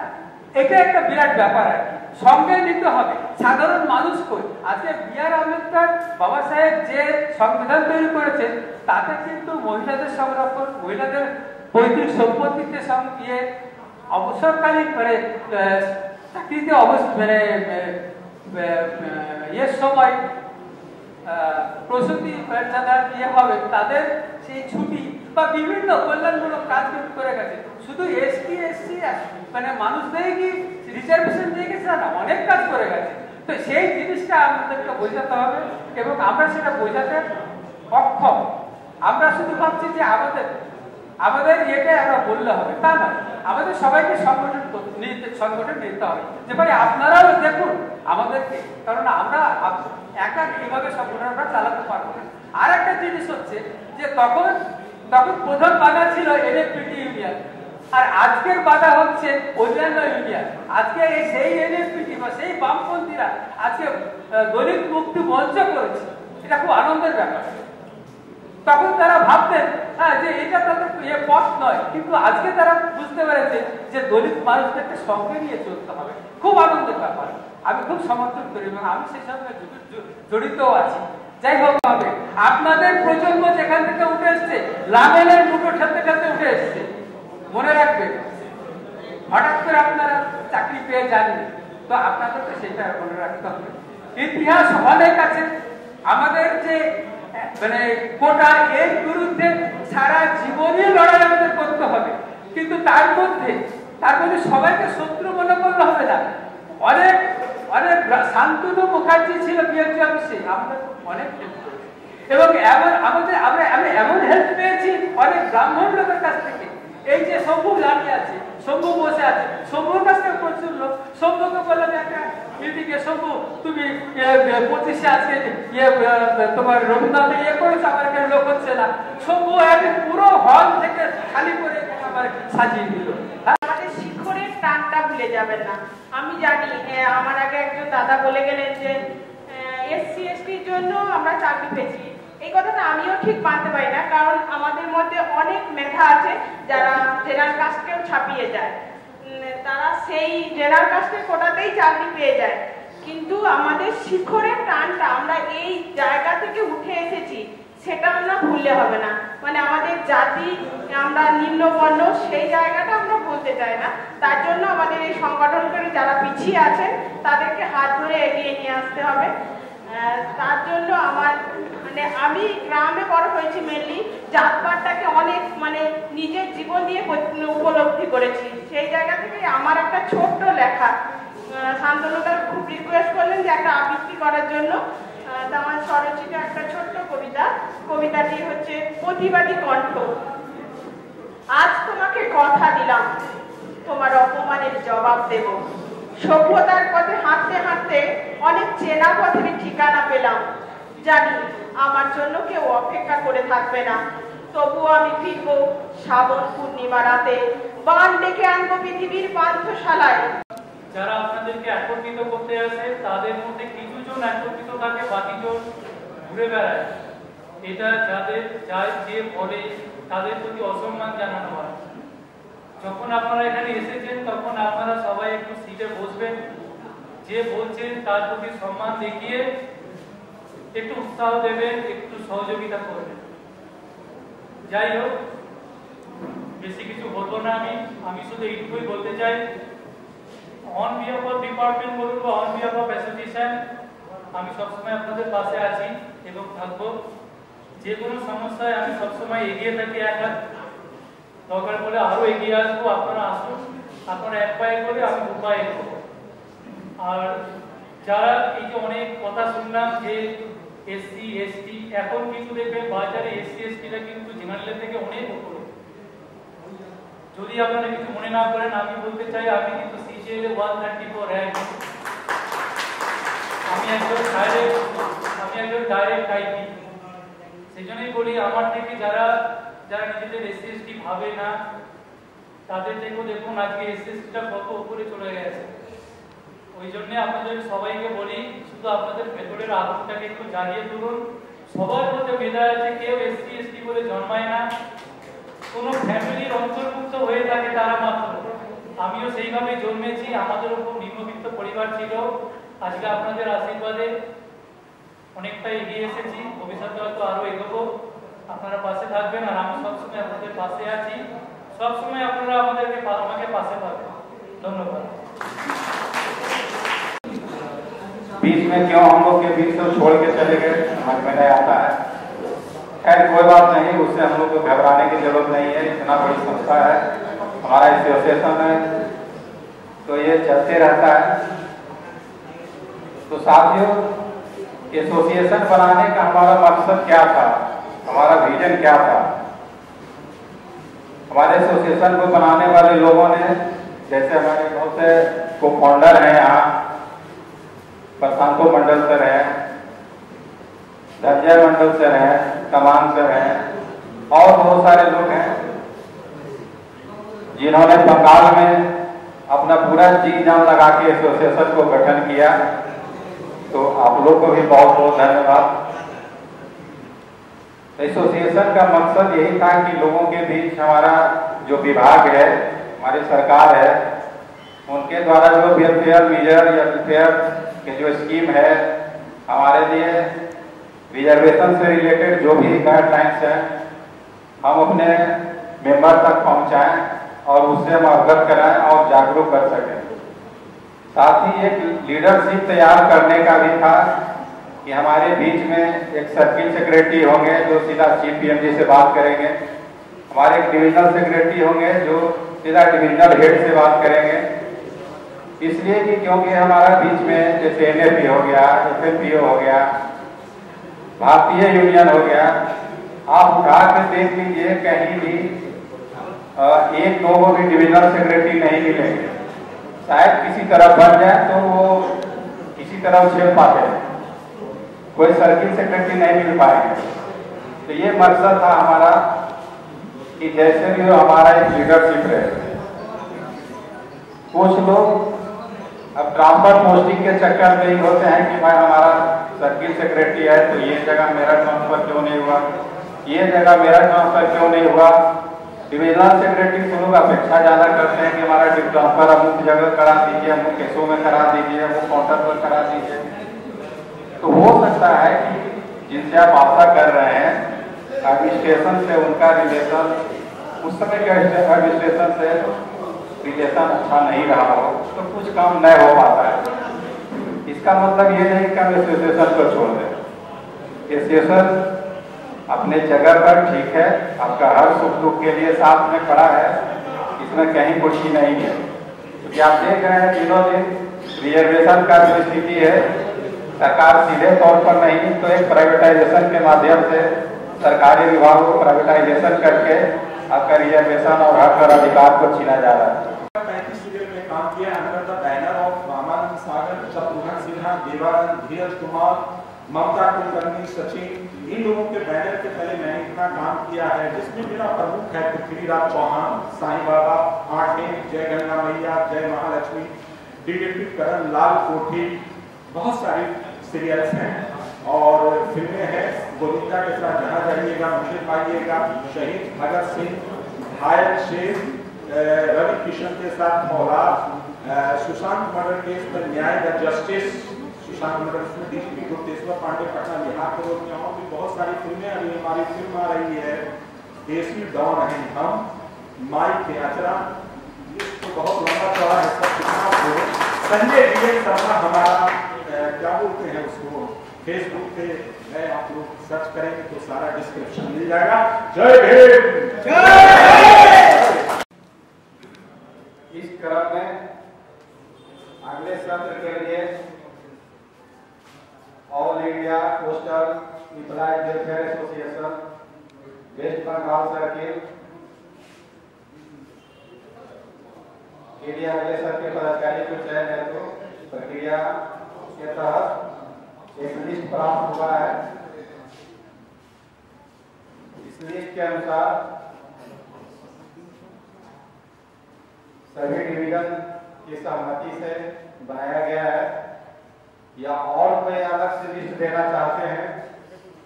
এটা একটা বিরাট ব্যাপার আর কি, সঙ্গে নিতে হবে সাধারণ মানুষ কই। আজকে বি.আর. আম্বেদকর বাবা সাহেব যে সংবিধান তৈরি করেছেন, তাতে কিন্তু মহিলাদের সংরক্ষণ, মহিলাদের পৈতৃক সম্পত্তিতে ইয়ে, অবসরকালীন মানে চাকরিতে মানে ইয়ের সময় প্রসূতি যারা ইয়ে হবে তাদের সেই ছুটি বা বিভিন্ন কল্যাণমূলক কাজ কিন্তু করে গেছে। শুধু এসটি/এসসি মানে মানুষদের কি রিজার্ভেশন দিয়ে গেছে না, অনেক কাজ করে গেছে। তো সেই জিনিসটা আমাদেরকে বোঝাতে হবে এবং আমরা সেটা বোঝাতে অক্ষম। আমরা শুধু ভাবছি যে আমাদের ইয়েটা আমরা বললে হবে, তা না, আমাদের সবাইকে সংগঠন নিতে হবে যে ভাই আপনারাও দেখুন আমাদেরকে, কারণ আমরা একা এইভাবে সংগঠনটা চালাতে পারবো না। আর একটা জিনিস হচ্ছে যে তখন প্রধান বাধা ছিল এনএফপিটি ইউনিয়ন, আর আজকের বাধা হচ্ছে অন্যান্য ইউনিয়ন। আজকে সেই এনএসপিটি বা সেই বামপন্থীরা আজকে দলিত মুক্তি মঞ্চ করেছে, এটা খুব আনন্দের ব্যাপার। তখন তারা ভাবতেন যে এটা তাদের পথ নয়, কিন্তু আজকে তারা বুঝতে পেরেছে যে দলিত মানুষদেরকে সঙ্গে নিয়ে চলতে হবে। খুব আনন্দের ব্যাপার, আমি খুব সমর্থন করি এবং আমি সেই সঙ্গে জড়িত আছি। যাই হোক, হবে আপনাদের প্রজন্ম যেখান থেকে উঠে এসছে, লামেলের মুঠো ঠেলতে ঠেলতে উঠে এসছে। মনে রাখবেন, হঠাৎ করে আপনারা চাকরি পেয়ে যাননি, তো আপনাদেরকে সেটা মনে রাখতে হবে। ইতিহাস অনেক আছে, আমাদের যে মানে কোটা, এর বিরুদ্ধে সারা জীবনই লড়াই আমাদের করতে হবে। কিন্তু তার মধ্যে সবাইকে শত্রু মনে করলে হবে না। অনেক অনেক শান্তনু মুখার্জি ছিল বিএনপি অফিসে, আমাদের অনেক হেল্প করেছে এবং আমরা এমন হেল্প পেয়েছি অনেক ব্রাহ্মণ লোকের কাছ থেকে। এই যে শম্ভু দাঁড়িয়ে আছে, শম্ভু বসে আছে, শম্ভুর কাছ থেকে প্রচুর লোক। শম্ভুকে বললাম একটা মিটিংয়ে, শম্ভু তুমি 25-এ আজকে তোমার রবীন্দ্রনাথে করেছো, আমার এখানে লোক হচ্ছে না। শম্ভু একটা পুরো হল থেকে খালি করে আমার সাজিয়ে দিল। আমাদের শিখরের টানটা ভুলে যাবেন না। আমি জানি আমার আগে একজন দাদা বলে গেলেন যে এসসি এসটির জন্য আমরা চাকরি পেয়েছি। এই কথাটা আমিও ঠিক মানতে পারি না, কারণ আমাদের মধ্যে অনেক মেধা আছে যারা জেনারেল কাস্টকেও ছাপিয়ে যায়। তারা সেই জেনারেল কাস্টের কোটাতেই চাকরি পেয়ে যায়। কিন্তু আমাদের শিখরের টানটা, আমরা এই জায়গা থেকে উঠে এসেছি, সেটা আমরা ভুললে হবে না। মানে আমাদের জাতি, আমরা নিম্নবর্ণ, সেই জায়গাটা আমরা বলতে চাই না। তার জন্য আমাদের এই সংগঠনকারী যারা পিছিয়ে আছেন তাদেরকে হাত ধরে এগিয়ে নিয়ে আসতে হবে। তার জন্য আমি গ্রামে বড় হয়েছি, মেনলি জাতপাতটাকে অনেক নিজের জীবন দিয়ে উপলব্ধি করেছি। সেই জায়গা থেকে আমার একটা ছোট্ট লেখা, শান্তনুদার খুব রিকোয়েস্ট করলেন যে একটা আবৃত্তি করার জন্য, আমার স্বরচিত একটা ছোট্ট কবিতা। কবিতাটি হচ্ছে প্রতিবাদী কণ্ঠ। আজ তোমাকে কথা দিলাম, তোমার অপমানের জবাব দেব। সভ্যতার পথে হাঁটতে হাঁটতে অনেক চেনা পথের ঠিকানা পেলাম। জানি আমার জন্য কেউ অপেক্ষা করে থাকবে না, তবুও আমি ফিরবো শ্রাবণ পূর্ণিমা রাতে, বান ডেকে আনবো পৃথিবীর পান্থশালায়। যারা আপনাদেরকে একত্রিত করতে আসে তাদের মধ্যে কিছু জন একত্রিত থাকে, বাকিজন ঘুরে বেড়ায়। এটা যে বলে তাদের প্রতি অসম্মান জানানো হয়। যখন আপনারা এখানে এসেছেন তখন আপনারা সবাই একটু সিটে বসবেন, যে বলছেন তার প্রতি সম্মান দেখিয়ে একটু উৎসাহ দেবেন, একটু সহযোগিতা করবেন। যাই হোক, বেশি কিছু বলবো না। আমি শুধু এইটুকুই বলতে চাই, অন বিহাফ অফ ডিপার্টমেন্ট বলুন বা অন বিহাফ অফ অ্যাসোসিয়েশন, আমি সবসময় আপনাদের পাশে আছি এবং থাকবো। যে কোনো সমস্যায় আমি সবসময় এগিয়ে থাকি, এক হাত, দরকার বলে আরো এগিয়ে আসবো। আপনারা আসুন, আপনারা এক পায়ে করে, আমি দু পায়ে করবো। আর যারা এই যে অনেক কথা শুনলাম যে এসসি এসটি, এখন কিন্তু দেখবেন বাজারে এসসি এসটিরা কিন্তু জেনারেলের থেকে অনেক উপরে। যদি আপনারা কিছু মনে না করেন, আমি বলতে চাই আমি কিন্তু CGL 134 র্যাঙ্ক। আমি একজন ডাইরেক্ট আইপি। সেই জন্যই বলি, আমার থেকে যারা নিজেদের এসসি এসটি ভাবে না, তাদের থেকেও দেখুন আজকে এসসি এসটিটা কত উপরে চলে গেছে। ওই জন্য আপনাদের সবাইকে বলি, শুধু আপনাদের ভেতরের আগ্রহটাকে একটু জাগিয়ে তুলুন। সবার মধ্যে মেধা আছে, কেউ এসসি এসটি বলে জন্মায় না, কোনো ফ্যামিলির অন্তর্ভুক্ত হয়ে থাকে তারা মাত্র। আমিও সেইভাবে জন্মেছি, আমাদেরও খুব নিম্নবিত্ত পরিবার ছিল। আজকে আপনাদের আশীর্বাদে অনেকটা এগিয়ে এসেছি, ভবিষ্যতে হয়তো আরো এগোবো। আপনারা পাশে থাকবেন, আর আমি সবসময় আপনাদের পাশে আছি। সবসময় আপনারা আমাকে পাশে পাবেন। ধন্যবাদ। बीच में क्यों हम लोग के बीच से छोड़ के चले गए समझ में नहीं आता है। खैर कोई बात नहीं, उससे हम लोग को घबराने की जरूरत नहीं है। इतना बड़ी संस्था है, हमारा एसोसिएशन है, तो ये चलते रहता है। तो साथियों, एसोसिएशन बनाने का हमारा मकसद क्या था, हमारा विजन क्या था? हमारे एसोसिएशन को बनाने वाले लोगों ने, जैसे हमारे बहुत से को फाउंडर हैं, यहाँ प्रशांतो मंडल सर हैं, धनजय मंडल सर हैं, कमान सर हैं और बहुत सारे लोग हैं जिन्होंने बंगाल में अपना पूरा जी जान लगा के एसोसिएशन को गठन किया, तो आप लोग को भी बहुत बहुत धन्यवाद। एसोसिएशन का मकसद यही था कि लोगों के बीच हमारा जो विभाग है, हमारी सरकार है, उनके द्वारा जो वेलफेयर मीजर या वेलफेयर के जो स्कीम है, हमारे लिए रिजर्वेशन से रिलेटेड जो भी गाइडलाइंस हैं, हम अपने मेंबर तक पहुंचाएं और उससे हम अवगत कराएं और जागरूक कर सकें। साथ ही एक लीडरशिप तैयार करने का भी था कि हमारे बीच में एक सर्किल सेक्रेटरी होंगे जो सीधा चीफ पीएमजी से बात करेंगे, हमारे एक डिविजनल सेक्रेटरी होंगे जो सीधा डिविजनल हेड से बात करेंगे। इसलिए कि क्योंकि हमारा बीच में जैसे एनएपी हो गया, एफएनपीओ हो गया, भारतीय यूनियन हो गया, आप उठा के देख लीजिए कहीं भी एक दो को भी डिविजनल सेक्रेटरी नहीं मिलेंगे। शायद किसी तरह बन जाए तो वो किसी तरह उछेल पाते हैं, कोई सर्किल सेक्रेटरी नहीं मिल पाएंगे। तो ये मकसद था हमारा कि जैसे भी हमारा एक लीडरशिप रहे। कुछ लोग अब ट्रांसफर पोस्टिंग के चक्कर में ही होते हैं कि भाई हमारा सर्किल सेक्रेटरी है तो ये जगह मेरा ट्रांसफर क्यों नहीं हुआ, ये जगह मेरा ट्रांसफर क्यों नहीं हुआ। डिविजनल सेक्रेटरी से लोग अपेक्षा ज्यादा करते हैं कि हमारा ट्रांसफर अमुक जगह करा दीजिए, अमुक केसों में करा दीजिए, अमुक काउंटर पर करा दीजिए। तो हो सकता है कि जिनसे आप आशा कर रहे हैं एडमिनिस्ट्रेशन से उनका रिलेशन, उस समय के एडमिनिस्ट्रेशन से रिलेशन अच्छा नहीं रहा हो तो कुछ काम नहीं हो पाता है। इसका मतलब ये नहीं कि हम एसोसिएशन को छोड़ दें। एसोसिएशन अपने जगह पर ठीक है, आपका हर सुख दुख के लिए साथ में खड़ा है, इसमें कहीं कुछ ही नहीं है। क्योंकि आप देख रहे हैं दिनों दिन रिजर्वेशन का जो स्थिति है, सरकार सीधे तौर पर नहीं तो एक प्राइवेटाइजेशन के माध्यम से सरकारी विभागों को प्राइवेटाइजेशन करके आपका रिजर्वेशन और हक और अधिकार को छीना जा रहा है। 35 सीरियल में काम किया under the banner of Ramanand Sagar, Shatrughan Sinha, Dev Anand, Dheeraj Kumar, Mamta Kulkarni, Sachin, इन लोगों के बैनर के तले मैंने इतना काम किया है, जिसमें मेरा प्रमुख है पृथ्वीराज चौहान, साईं बाबा, आठे, जय गंगा मैया, जय महालक्ष्मी, डीडीपी करण लाल कोठी, बहुत सारी सीरियल्स हैं और फिल्में हैं। गोविंदा के साथ जहाँ जाइएगा मुझे पाइएगा, शहीद भगत सिंह, घायल शेर, रवि किशन के साथ औलाद, सुशांत मर्डर केस पर न्याय द जस्टिस, सुशांत मर्डर में डीजीपी गुप्तेश्वर पांडे पटना बिहार के रोड में, और भी बहुत सारी फिल्में। अभी हमारी फिल्म आ रही है देसी डॉन है हम, माई के आचरा, तो बहुत लंबा चौड़ा है सब कितना। संजय विजय शर्मा हमारा क्या बोलते हैं उसको, फेसबुक पे है, आप लोग सर्च करेंगे तो सारा डिस्क्रिप्शन मिल जाएगा। जय भीम। इस क्रम में अगले सत्र के लिए all India postal employees welfare association West Bengal circle के लिए अगले सत्र के पदाधिकारी को चयन है तो प्रक्रिया के तहत एक लिस्ट प्राप्त हुआ है। इस लिस्ट के अनुसार सभी डिवीजन की सहमति से बनाया गया है, या और कोई अलग से लिस्ट देना चाहते हैं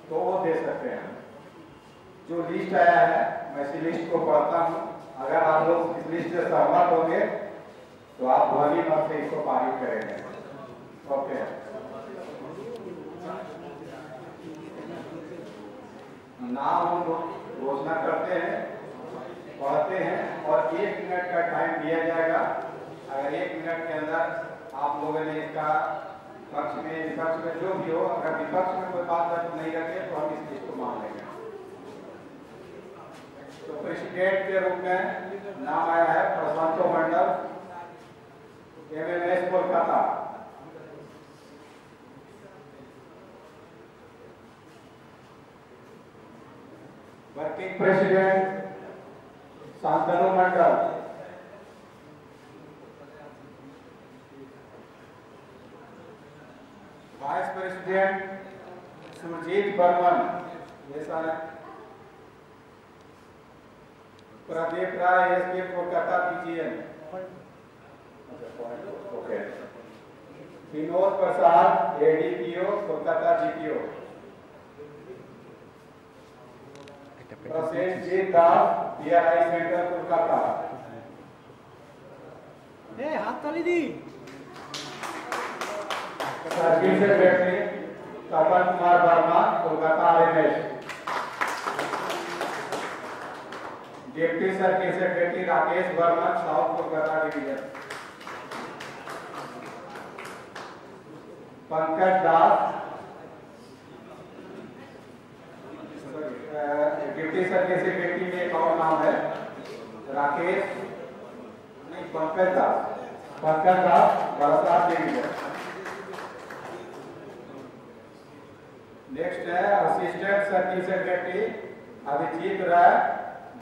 तो वो दे सकते हैं। जो लिस्ट आया है मैं इसी लिस्ट को पढ़ता हूँ, अगर आप लोग इस लिस्ट से सहमत होंगे तो आप ध्वनि मत से इसको पारित करेंगे। ओके, नाम हम घोषणा करते हैं, पढ़ते हैं और 1 मिनट का टाइम दिया जाएगा। अगर 1 मिनट के अंदर आप लोगों ने इसका पक्ष में विपक्ष में जो भी हो, अगर विपक्ष में कोई बात नहीं रखे तो हम इस लिस्ट को मान लेंगे। तो प्रेसिडेंट के रूप में नाम आया है Prashanta Mondal, MMS Kolkata. Working president Shantanu Mondal, vice president Surajit Barman, ये सारे Pradeep Rai SP Kolkata PGN. Okay. Vinod Prasad ADPO Kolkata GPO. Prasenjit Das PRI centre Kolkata. हाथ ताली दी। Circle secretary Tapan Kumar Verma Kolkata RMS. Deputy circle secretary Rakesh Verma south Kolkata division. Pankaj Das deputy circle secretary में एक और नाम है राकेश नहीं पंकज दास बरसात डिवीजन। नेक्स्ट है assistant circle secretary Abhijit Rai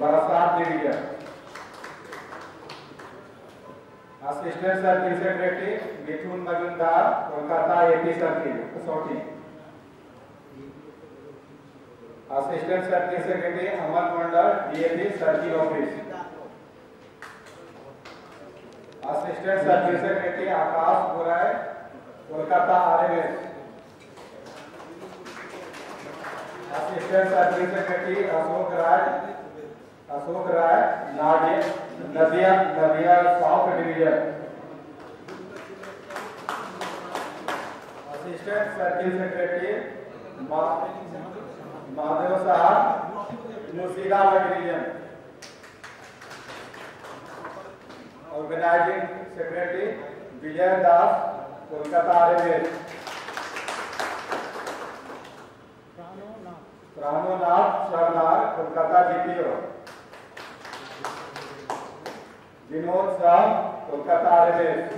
Barasat division. Assistant circle secretary Mithun Majumdar Kolkata AP circle कसौटी। Assistant circle secretary Aman Mondal DAP circle office. Assistant circle secretary Akash Gorai Kolkata RMS. Assistant circle secretary Ashok Rai Nadia south division. Assistant circle secretary Mahadev Sahab Murshidabad division. Organising secretary Bijoy Das Kolkata RMS. Pranonath Sardar Kolkata GPO. Vinod Shah Kolkata RMS.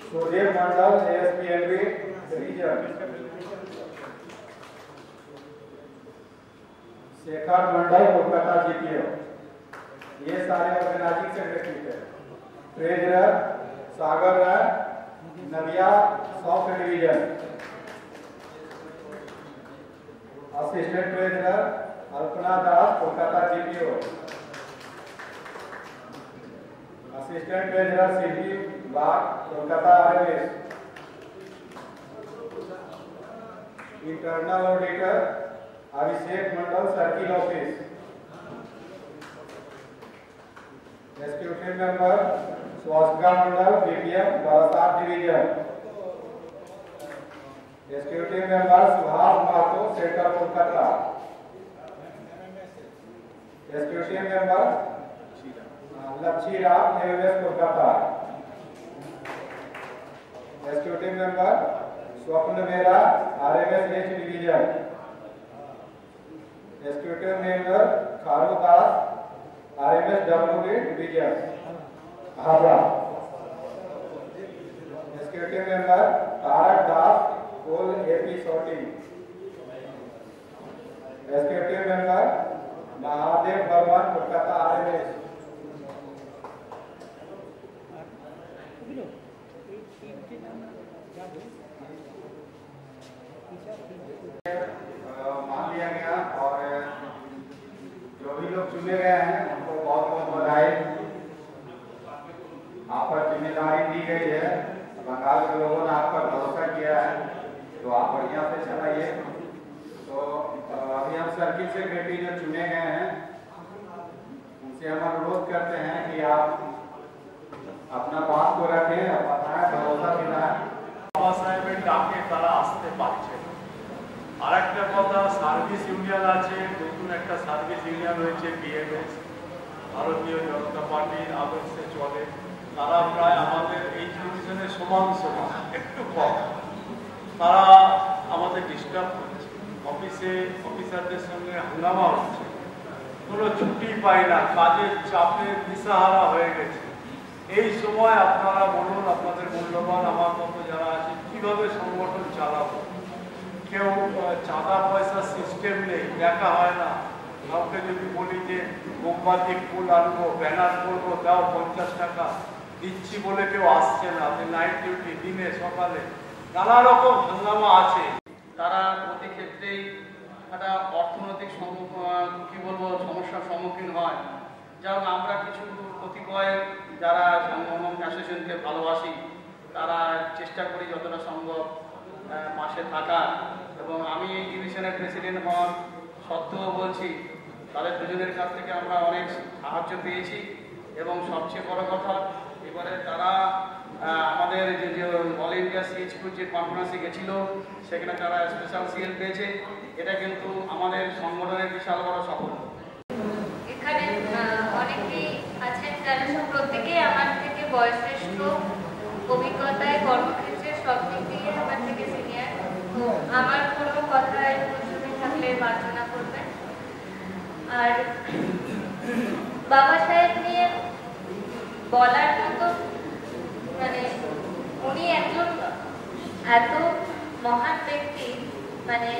Sudev Mondal एएसपीएनबी reason. Shekhar Mandal Kolkata GPO. ये सारे ऑर्गेनाइजिंग सेक्रेटरी थे। Treasurer Sagar Rai Nadia south division. Assistant treasurer Alpana Das Kolkata GPO. Assistant treasurer city बाग Kolkata RMS. Internal auditor Abhishek Mandal circle office. Executive member स्वास्थ्य Mandal BPM Barasat division. Executive member Subhash Mahato centre Kolkata. Executive member Lakshmi Ram MS Kolkata. Executive member Swapan Mehra RMS H division. Executive member Kharu Das RMS WB division Howrah. Executive member Tarak Das कोल एपी सोटी। Executive member Mahadev Barman Kolkata RMS. मान लिया गया और जो भी लोग चुने गए हैं उनको बहुत बहुत बधाई। आप पर जिम्मेदारी दी गई है, बंगाल के लोगों ने आप पर भरोसा किया है, तो आप बढ़िया से चलाइए। तो अभी हम सर्किल सेक्रेटरी जो चुने गए हैं उनसे हम अनुरोध करते हैं कि आप अपना बात को रखें, बताएं, भरोसा दिलाएं। সাহেবের ডাকে তারা আসতে পারছে। আর একটা কথা, সার্ভিস ইউনিয়ন আছে, নতুন একটা সার্ভিস ইউনিয়ন হয়েছে বিএমএস, ভারতীয় জনতা পার্টির আদর্শে চলে। তারা প্রায় আমাদের এই ডিভিশনের সমান সমান, একটু কম। তারা আমাদের ডিস্টার্ব করছে, অফিসারদের সঙ্গে হাঙ্গামা হচ্ছে, কোনো ছুটি পাই না, কাজের চাপে দিশাহারা হয়ে গেছে। এই সময় আপনারা বলুন, আপনাদের মূল্যবান আমার মতো যারা আছে কিভাবে সংগঠন চালাবো। কেউ চাঁদা পয়সা সিস্টেম নেই, দেখা হয় না। কাউকে যদি বলি যে মোমবাতি ফুল আনবো, ব্যানার করবো, দাও 50 টাকা দিচ্ছি বলে কেউ আসছে না। নাইট ডিউটি, দিনে সকালে নানা রকম হাঙ্গামা আছে। তারা প্রতি ক্ষেত্রেই একটা অর্থনৈতিক কী বলবো সমস্যার সম্মুখীন হয়। যেমন আমরা কিছু কতিপয় যারা সংগঠন অ্যাসোসিয়েশনকে ভালোবাসি তারা চেষ্টা করি যতটা সম্ভব পাশে থাকার, এবং আমি এই ডিভিশনের প্রেসিডেন্ট হওয়ার সত্ত্বেও বলছি তাদের দুজনের কাছ থেকে আমরা অনেক সাহায্য পেয়েছি। এবং সবচেয়ে বড় কথা এবারে তারা আমাদের যে অল ইন্ডিয়া সিএইচকিউ যে কনফারেন্সে গেছিল সেখানে তারা স্পেশাল সিএল পেয়েছে। এটা কিন্তু আমাদের সংগঠনের বিশাল বড় সফল। এখানে অনেকেই আছেন যারা প্রত্যেকেই আমার থেকে বয়োজ্যেষ্ঠ, অভিজ্ঞতায় কর্মক্ষেত্রে সব দিক দিয়ে আমার থেকে সিনিয়র। তো আমার কোনো কথায় প্রশ্ন থাকলে মার্জনা করবেন। আর বাবা সাহেব নিয়ে বলার মতো মানে উনি একজন এত মহান ব্যক্তি, মানে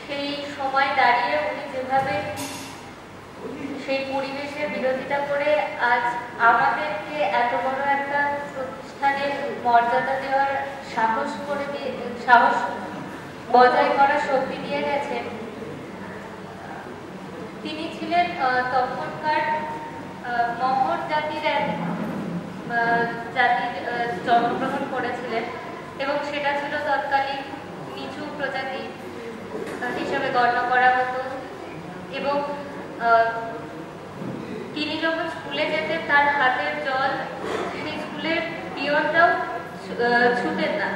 সেই সময় দাঁড়িয়ে উনি যেভাবে সেই পরিবেশের বিরোধিতা করে আজ আমাদেরকে এত বড় একটা প্রতিষ্ঠানের মর্যাদা দেওয়ার সাহস বজায় করার শক্তি দিয়ে গেছেন। তিনি ছিলেন তখনকার মহর জাতির জন্মগ্রহণ করেছিলেন এবং সেটা ছিল তৎকালীন নিচু প্রজাতি হিসাবে গণ্য করা হতো। এবং তিনি যখন স্কুলে যেতেন তার হাতের জল সেই স্কুলের পিয়নটাও ছুটেন না,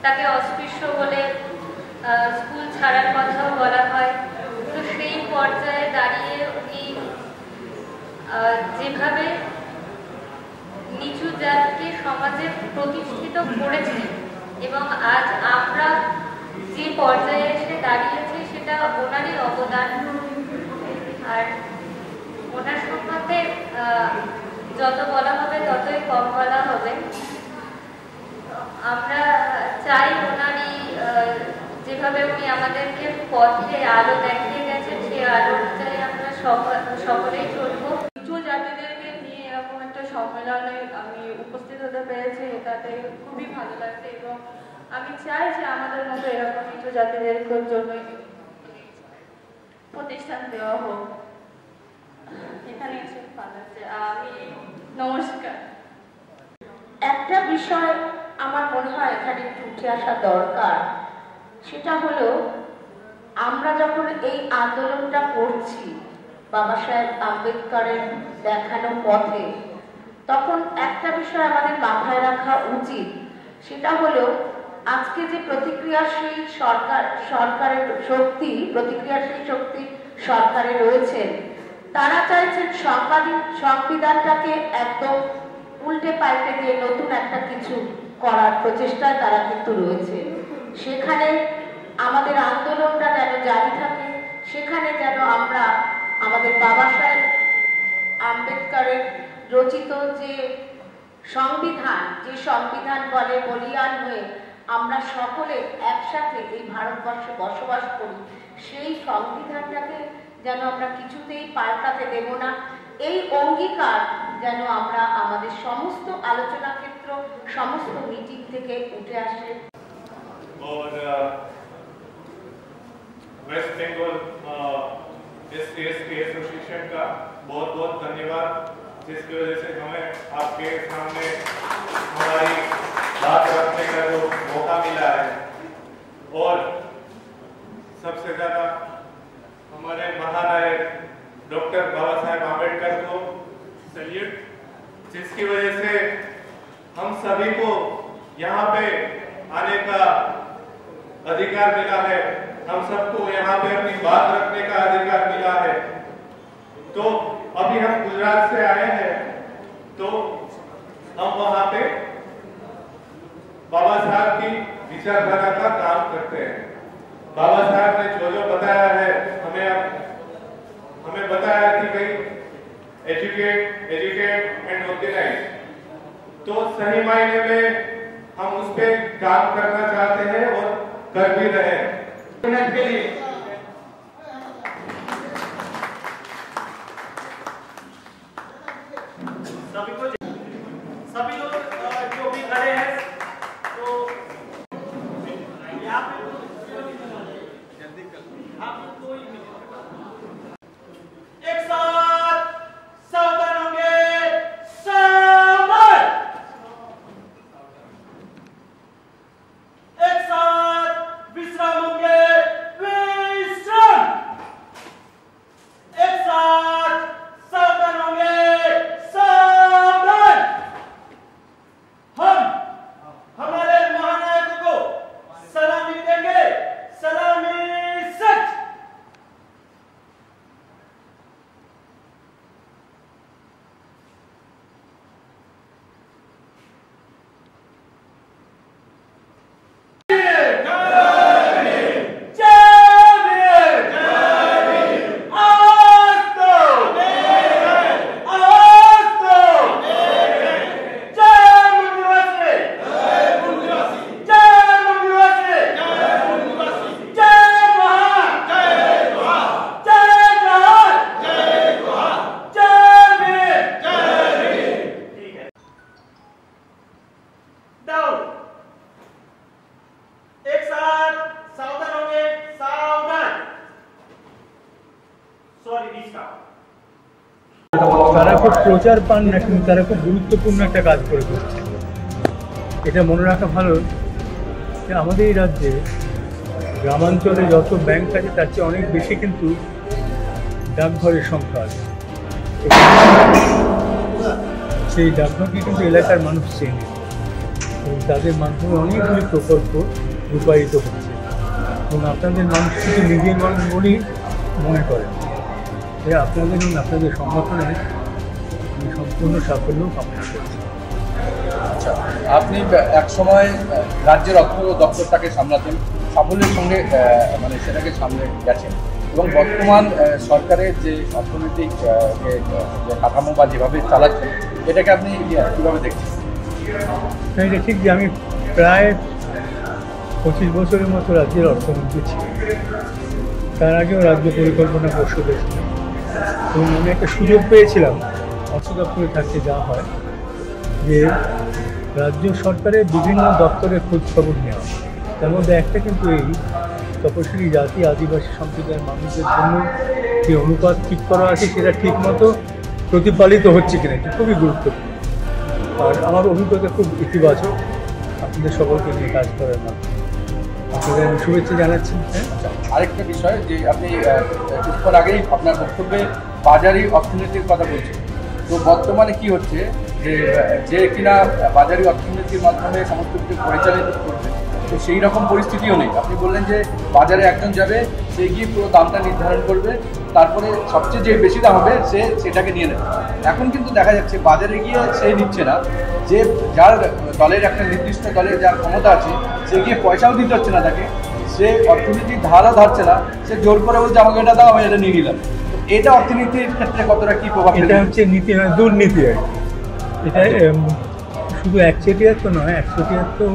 তাকে অস্পৃশ্য বলে স্কুল ছাড়ার কথাও বলা হয়। তো সেই পর্যায়ে দাঁড়িয়ে উনি যেভাবে নিচু জাতকে সমাজে প্রতিষ্ঠিত করেছিলেন এবং আজ আমরা যে পর্যায়ে এসে দাঁড়িয়েছি সেটা ওনারই অবদান। আর ওনার সম্বন্ধে যত বলা হবে ততই কম বলা হবে। আমরা চাই ওনারই যেভাবে উনি আমাদেরকে পথে আলো দেখিয়ে গেছেন সেই আলোর চাই আমরা সকলেই চলবো। নিচু জাতিদেরকে নিয়ে এরকম একটা সম্মেলনে আমি উপস্থিত হতে পেরেছি, এটাতে খুবই ভালো লাগছে এবং আমি চাই যে আমাদের মতো এরকম নিচু জাতিদের জন্য প্রতিষ্ঠান দেওয়া হোক। এখানে এসে ভালো লাগছে। আমি নমস্কার। একটা বিষয় আমার মনে হয় এখানে একটু উঠে আসা দরকার, সেটা হলো আমরা যখন এই আন্দোলনটা করছি বাবা সাহেব আম্বেদকরের দেখানো পথে, তখন একটা বিষয় আমাদের মাথায় রাখা উচিত, সেটা হলো আজকে যে প্রতিক্রিয়াশীল সরকারের শক্তি সরকারে রয়েছেন, তারা চাইছেন সংবিধানটাকে একদম উল্টে পাল্টে দিয়ে নতুন একটা কিছু করার প্রচেষ্টায় তারা কিন্তু রয়েছে। সেখানে আমাদের আন্দোলনটা যেন জারি থাকে, সেখানে যেন আমরা আমাদের বাবা সাহেব আম্বেদকরের রচিত যে সংবিধান বলে বলিয়ান হয়ে আমরা সকলে একসাথে এই ভারতবর্ষে বসবাস করি, সেই সংবিধানটাকে যেন আমরা কিছুতেই পাল্টাতে দেব না। এই অঙ্গীকার যেন আমরা আমাদের সমস্ত আলোচনা ক্ষেত্র, সমস্ত মিটিং থেকে উঠে আসে। और वेस्ट बंगाल एससीएसटी एसोसिएशन का बहुत बहुत धन्यवाद, जिसकी वजह से हमें आपके सामने हमारी बात रखने का जो मौका मिला है। और सबसे ज्यादा हमारे महानायक डॉक्टर बाबा साहेब आम्बेडकर को सैल्यूट, जिसकी वजह से हम सभी को यहाँ पे आने का अधिकार मिला है, हम सबको यहाँ पे अपनी बात रखने का अधिकार मिला है। तो अभी हम गुजरात से आए हैं, तो हम वहाँ पे बाबा साहब की विचारधारा का काम करते हैं। बाबा साहब ने जो बताया है, हमें बताया कि भाई एजुकेट एंड ऑर्गेनाइज, तो सही मायने में हम उस पे काम करना चाहते हैं और कर भी रहे हैं। के लिए सभी लोग जो भी खड़े हैं, तो यहाँ पे एक साथ सावधान होंगे, सावधान। एक साथ विश्राम होंगे, विश्राम। एक साथ सावधान होंगे, सावधान। हम हमारे महानायक को सलामी देंगे, सलामी सच। তারা খুব প্রচার পান না, কিন্তু তারা খুব গুরুত্বপূর্ণ একটা কাজ করে করছে। এটা মনে রাখা ভালো যে আমাদের এই রাজ্যে গ্রামাঞ্চলে যত ব্যাংক আছে তার চেয়ে অনেক বেশি কিন্তু ডাকঘরের সংখ্যা আছে। সেই ডাকঘরকে কিন্তু এলাকার মানুষ চেনে এবং তাদের মাধ্যমে অনেকগুলি প্রকল্প রূপায়িত হচ্ছে এবং আপনাদের মানুষ কিন্তু নিজের মানুষ বলেই মনে করেন। আপনাদের এবং আপনাদের সংগঠনে আমি সম্পূর্ণ সাফল্য কামনা করছি। আচ্ছা, আপনি এক সময় রাজ্যের অর্থ দপ্তরটাকে সামলাতেন, সাফল্যের সঙ্গে মানে সেটাকে সামলে গেছেন এবং বর্তমান সরকারের যে অর্থনৈতিক যে কাঠামো বা যেভাবে চালাচ্ছেন এটাকে আপনি কীভাবে দেখছেন? এটা ঠিক যে আমি প্রায় 25 বছরের মতো রাজ্যের অর্থমন্ত্রী ছিলাম। তার আগেও রাজ্য পরিকল্পনা পর্ষদে ছিলাম এবং আমি একটা সুযোগ পেয়েছিলাম অর্থ দপ্তরে থাকতে যা হয় যে রাজ্য সরকারের বিভিন্ন দপ্তরের খোঁজখবর নেওয়া। তার মধ্যে একটা কিন্তু এই তপশিলি জাতি আদিবাসী সম্প্রদায়ের মানুষদের জন্য যে অনুপাত ঠিক করা আছে সেটা ঠিকমতো প্রতিপালিত হচ্ছে কিনা, এটা খুবই গুরুত্বপূর্ণ। আর আমার অভিজ্ঞতা খুব ইতিবাচক আপনাদের সকলকে নিয়ে কাজ করার মাধ্যমে। আপনাদের আমি শুভেচ্ছা জানাচ্ছি। আরেকটা বিষয় যে আপনি কিছুক্ষণ আগেই আপনার বক্তব্যে বাজারি অর্থনীতির কথা বলছেন, তো বর্তমানে কি হচ্ছে যে কিনা বাজারি অর্থনীতির মাধ্যমে সমস্ত কিছু পরিচালিত করবে, তো সেই রকম পরিস্থিতিও নেই। আপনি বললেন যে বাজারে একজন যাবে, সে গিয়ে পুরো দামটা নির্ধারণ করবে, তারপরে সবচেয়ে যে বেশি দাম হবে সে সেটাকে নিয়ে নেবে। এখন কিন্তু দেখা যাচ্ছে বাজারে গিয়ে সে নিচ্ছে না, যে যার দলের একটা নির্দিষ্ট দলের যার ক্ষমতা আছে সে গিয়ে পয়সাও দিতে হচ্ছে না তাকে, সে অর্থনীতির ধারও ধারছে না, সে জোর করে বলছে আমাকে এটা দাও, আমি এটা নিয়ে নিলাম। এটা অর্থনীতির ক্ষেত্রে কতটা কি প্রভাব? এটা হচ্ছে নীতি নয়, দুর্নীতি আর কি। এটা শুধু একচেটিয়ার তো নয়, একচেটিয়ার তো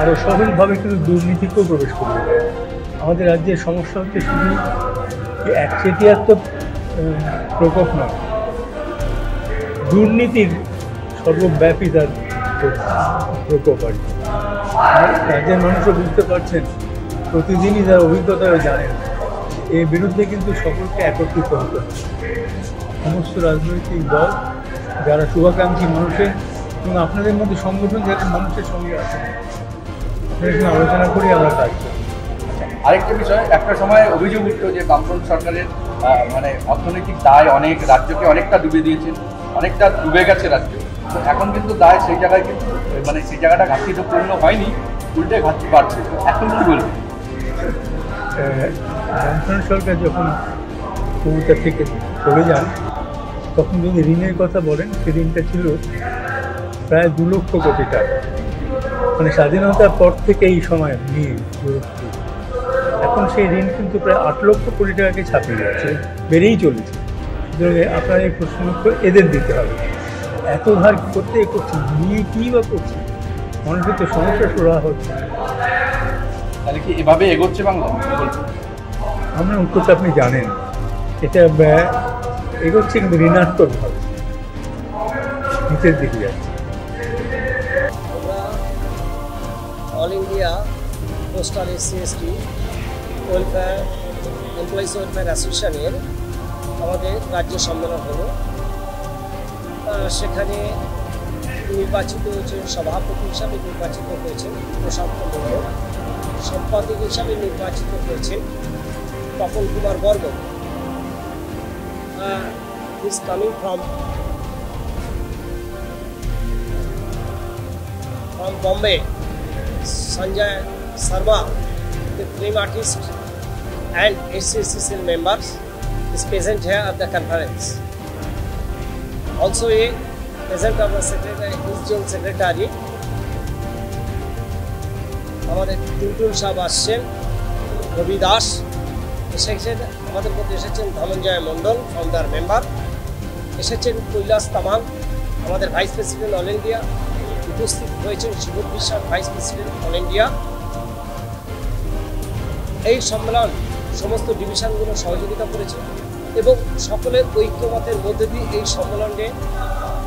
আরও সহজভাবে কিন্তু দুর্নীতিকেও প্রবেশ করবে। আমাদের রাজ্যের সমস্যা হচ্ছে শুধু একচেটিয়ার তো প্রকোপ নয়, দুর্নীতির সর্বব্যাপী তার প্রকোপ আর কি। রাজ্যের মানুষও বুঝতে পারছেন, প্রতিদিনই তার অভিজ্ঞতাও জানেন, এর বিরুদ্ধে কিন্তু সকলকে একত্রিত হতে হবে। সমস্ত রাজনৈতিক দল যারা শুভাকাঙ্ক্ষী মানুষের এবং আপনাদের মধ্যে সংগঠন যারা মানুষের সঙ্গে আছে, আপনাদের আলোচনা করে আমরা কাজ করি। আরেকটা বিষয়, একটা সময় অভিযোগ উঠত যে বামফ্রন্ট সরকারের মানে অর্থনৈতিক দায় অনেক রাজ্যকে অনেকটা ডুবে দিয়েছেন, অনেকটা ডুবে গেছে রাজ্য। তো এখন কিন্তু দায় সেই জায়গায় কিন্তু মানে সেই জায়গাটা ঘাটতি তো পূর্ণ হয়নি, উল্টে ঘাটতি বাড়ছে। এখন কি বলবেন? বামফ্রন্ট সরকার যখন ক্ষমতা থেকে চলে যান তখন যদি ঋণের কথা বলেন, সে ঋণটা ছিল প্রায় 2 লক্ষ কোটি টাকা। মানে স্বাধীনতার পর থেকে এই সময় নিয়ে এখন সেই ঋণ কিন্তু প্রায় 8 লক্ষ কোটি টাকাকে ছাপিয়ে যাচ্ছে, বেড়েই চলেছে। আপনার এই প্রশ্ন উত্তর এদের দিতে হবে। এত ধার করতে করছে, নিয়ে কী বা করছে, মানুষের তো সমস্যা সুরাহা হচ্ছে। তাহলে কি এভাবে এগোচ্ছে বাংলা? আপনার উত্তরটা আপনি জানেন, এটা এগোচ্ছে কিন্তু ঋণাত্মকভাবে নিচের দিকে যাচ্ছে। All India postal SC/ST welfare employees welfare অ্যাসোসিয়েশনের আমাদের রাজ্য সম্মেলন হলো। সেখানে নির্বাচিত হয়েছেন, সভাপতি হিসাবে নির্বাচিত হয়েছেন প্রশান্ত মণ্ডল, সম্পাদক হিসাবে নির্বাচিত হয়েছেন Tapan Kumar Barman. Is coming from Bombay. Sanjay Sharma, the film artist and SCCCL members, is present here at the conference. Also a present of the secretary, regional secretary, আমাদের টুনটুন সাহেব আসছেন, রবি দাস এসেছেন, আমাদের মধ্যে এসেছেন ধনঞ্জয় মণ্ডল ফাউন্ডার মেম্বার, এসেছেন কৈলাস তামাং আমাদের ভাইস প্রেসিডেন্ট অল ইন্ডিয়া, উপস্থিত হয়েছেন সুবোধ বিশ্বাস ভাইস প্রেসিডেন্ট অল ইন্ডিয়া। এই সম্মেলন সমস্ত ডিভিশনগুলো সহযোগিতা করেছে এবং সকলের ঐক্যমতের মধ্যে দিয়ে এই সম্মেলনে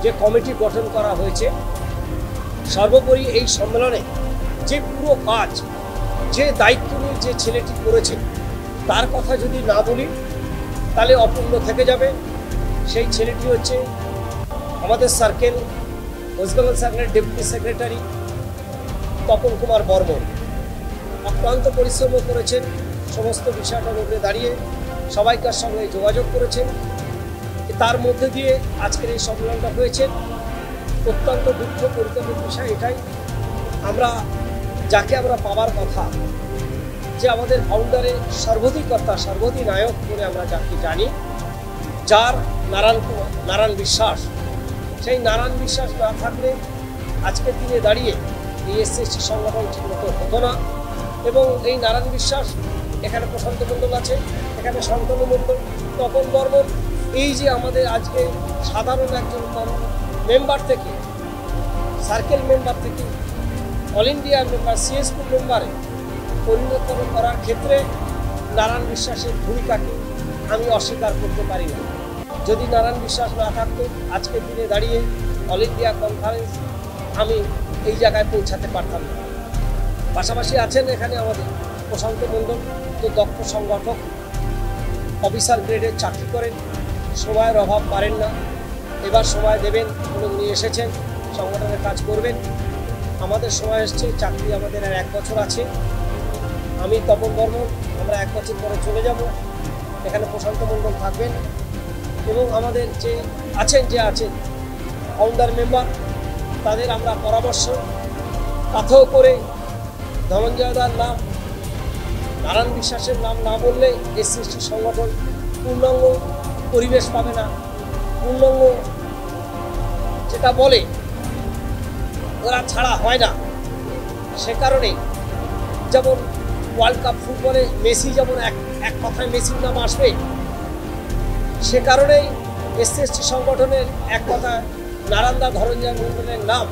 যে কমিটি গঠন করা হয়েছে, সর্বোপরি এই সম্মেলনে যে পুরো কাজ, যে দায়িত্ব নিয়ে যে ছেলেটি করেছে তার কথা যদি না বলি তাহলে অপূর্ণ থেকে যাবে। সেই ছেলেটি হচ্ছে আমাদের সার্কেল ওয়েস্ট বেঙ্গল সার্কেলের ডেপুটি সেক্রেটারি তপন কুমার বর্মন। অক্লান্ত পরিশ্রম করেছেন, সমস্ত বিষয়টার উপরে দাঁড়িয়ে সবাইকার সঙ্গে যোগাযোগ করেছেন। তার মধ্যে দিয়ে আজকের এই সম্মেলনটা হয়েছে। অত্যন্ত দুঃখ পরিতাপের বিষয় এটাই, যাকে আমরা পাওয়ার কথা, যে আমাদের ফাউন্ডারের সর্বাধিকর্তা সর্বাধিনায়ক বলে আমরা যাকে জানি, যার নারায়ণ বিশ্বাস, সেই নারায়ণ বিশ্বাস না থাকলে আজকের দিনে দাঁড়িয়ে এই এসসি সংগঠন ঠিকমতো হতো না। এবং এই নারায়ণ বিশ্বাস, এখানে প্রশান্ত মণ্ডল আছে, এখানে শান্তনু মণ্ডল, তপন বর্মন, এই যে আমাদের আজকে সাধারণ একজন মেম্বার থেকে, সার্কেল মেম্বার থেকে অল ইন্ডিয়া মেম্বার, সিএসপি মেম্বারে পরিণত করার ক্ষেত্রে নারায়ণ বিশ্বাসের ভূমিকাকে আমি অস্বীকার করতে পারি না। যদি নারায়ণ বিশ্বাস না থাকতো আজকের দিনে দাঁড়িয়ে অল ইন্ডিয়া কনফারেন্স আমি এই জায়গায় পৌঁছাতে পারতাম না। পাশাপাশি আছেন এখানে আমাদের প্রশান্ত মণ্ডল, তো দক্ষ সংগঠক, অফিসার গ্রেডের চাকরি করেন, সময়ের অভাব পারেন না, এবার সময় দেবেন বলে উনি এসেছেন, সংগঠনের কাজ করবেন। আমাদের সময় এসছে, চাকরি আমাদের আর 1 বছর আছে। আমি তপন বর্মন, আমরা 1 বছর পরে চলে যাব, এখানে প্রশান্ত মণ্ডল থাকবেন এবং আমাদের যে আছেন ফাউন্ডার মেম্বার, তাদের আমরা পরামর্শ পাথেয় করে ধনঞ্জয় দার নাম, নারায়ণ বিশ্বাসের নাম না বললে এসসি সংগঠন পূর্ণাঙ্গ পরিবেশ পাবে না। পূর্ণাঙ্গ যেটা বলে ওরা ছাড়া হয় না। সে কারণে যেমন ওয়ার্ল্ড কাপ ফুটবলে মেসি যেমন এক কথায় মেসির নাম আসবে, সে কারণেই এসসি সংগঠনের এক কথায় নারায়ণদা ধনঞ্জয় মণ্ডলের নাম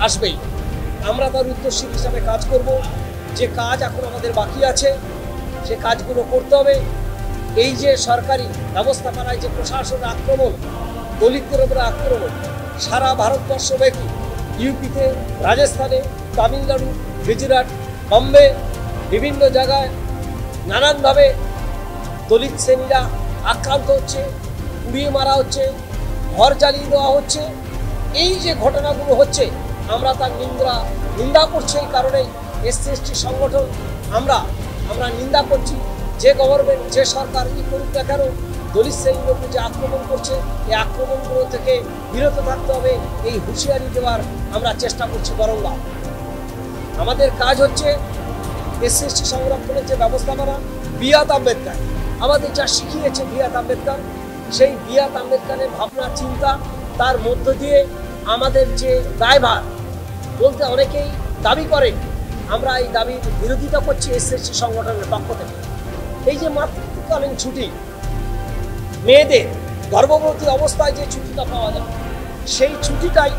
আসবেই। আমরা তার উত্তরসূরি হিসাবে কাজ করব। যে কাজ এখন আমাদের বাকি আছে সে কাজগুলো করতে হবে। এই যে সরকারি ব্যবস্থাপনায় যে প্রশাসন আক্রমণ, দলিতদের উপরে আক্রমণ, সারা ভারতবর্ষ ব্যাপী, ইউপিতে, রাজস্থানে, তামিলনাড়ু, গুজরাট, বম্বে, বিভিন্ন জায়গায় নানানভাবে দলিত শ্রেণীরা আক্রান্ত হচ্ছে, পুড়িয়ে মারা হচ্ছে, ঘর জ্বালিয়ে দেওয়া হচ্ছে। এই যে ঘটনাগুলো হচ্ছে আমরা তার নিন্দা করছি। এই কারণে এসসি সংগঠন আমরা নিন্দা করছি। যে গভর্নমেন্ট, যে সরকার কি করুক না কেন, দলিত শ্রেণীর উপর যে আক্রমণ করছে, এই আক্রমণগুলো থেকে বিরত থাকতে হবে, এই হুঁশিয়ারি দেওয়ার আমরা চেষ্টা করছি। বরং আমাদের কাজ হচ্ছে এসসি সংরক্ষণের যে ব্যবস্থাপনা, বি.আর. আম্বেদকর আমাদের যা শিখিয়েছে, বি.আর. আম্বেদকর, সেই বি.আর. আম্বেদকরের ভাবনা চিন্তা, তার মধ্য দিয়ে আমাদের যে দায়ভার বলতে অনেকেই দাবি করেন, আমরা এই দাবির বিরোধিতা করছি এসসি সংগঠনের পক্ষ থেকে। এই যে মাতৃত্বকালীন ছুটি, মেয়েদের গর্ভবতী অবস্থায় যে ছুটিটা পাওয়া যায়, সেই ছুটিটাই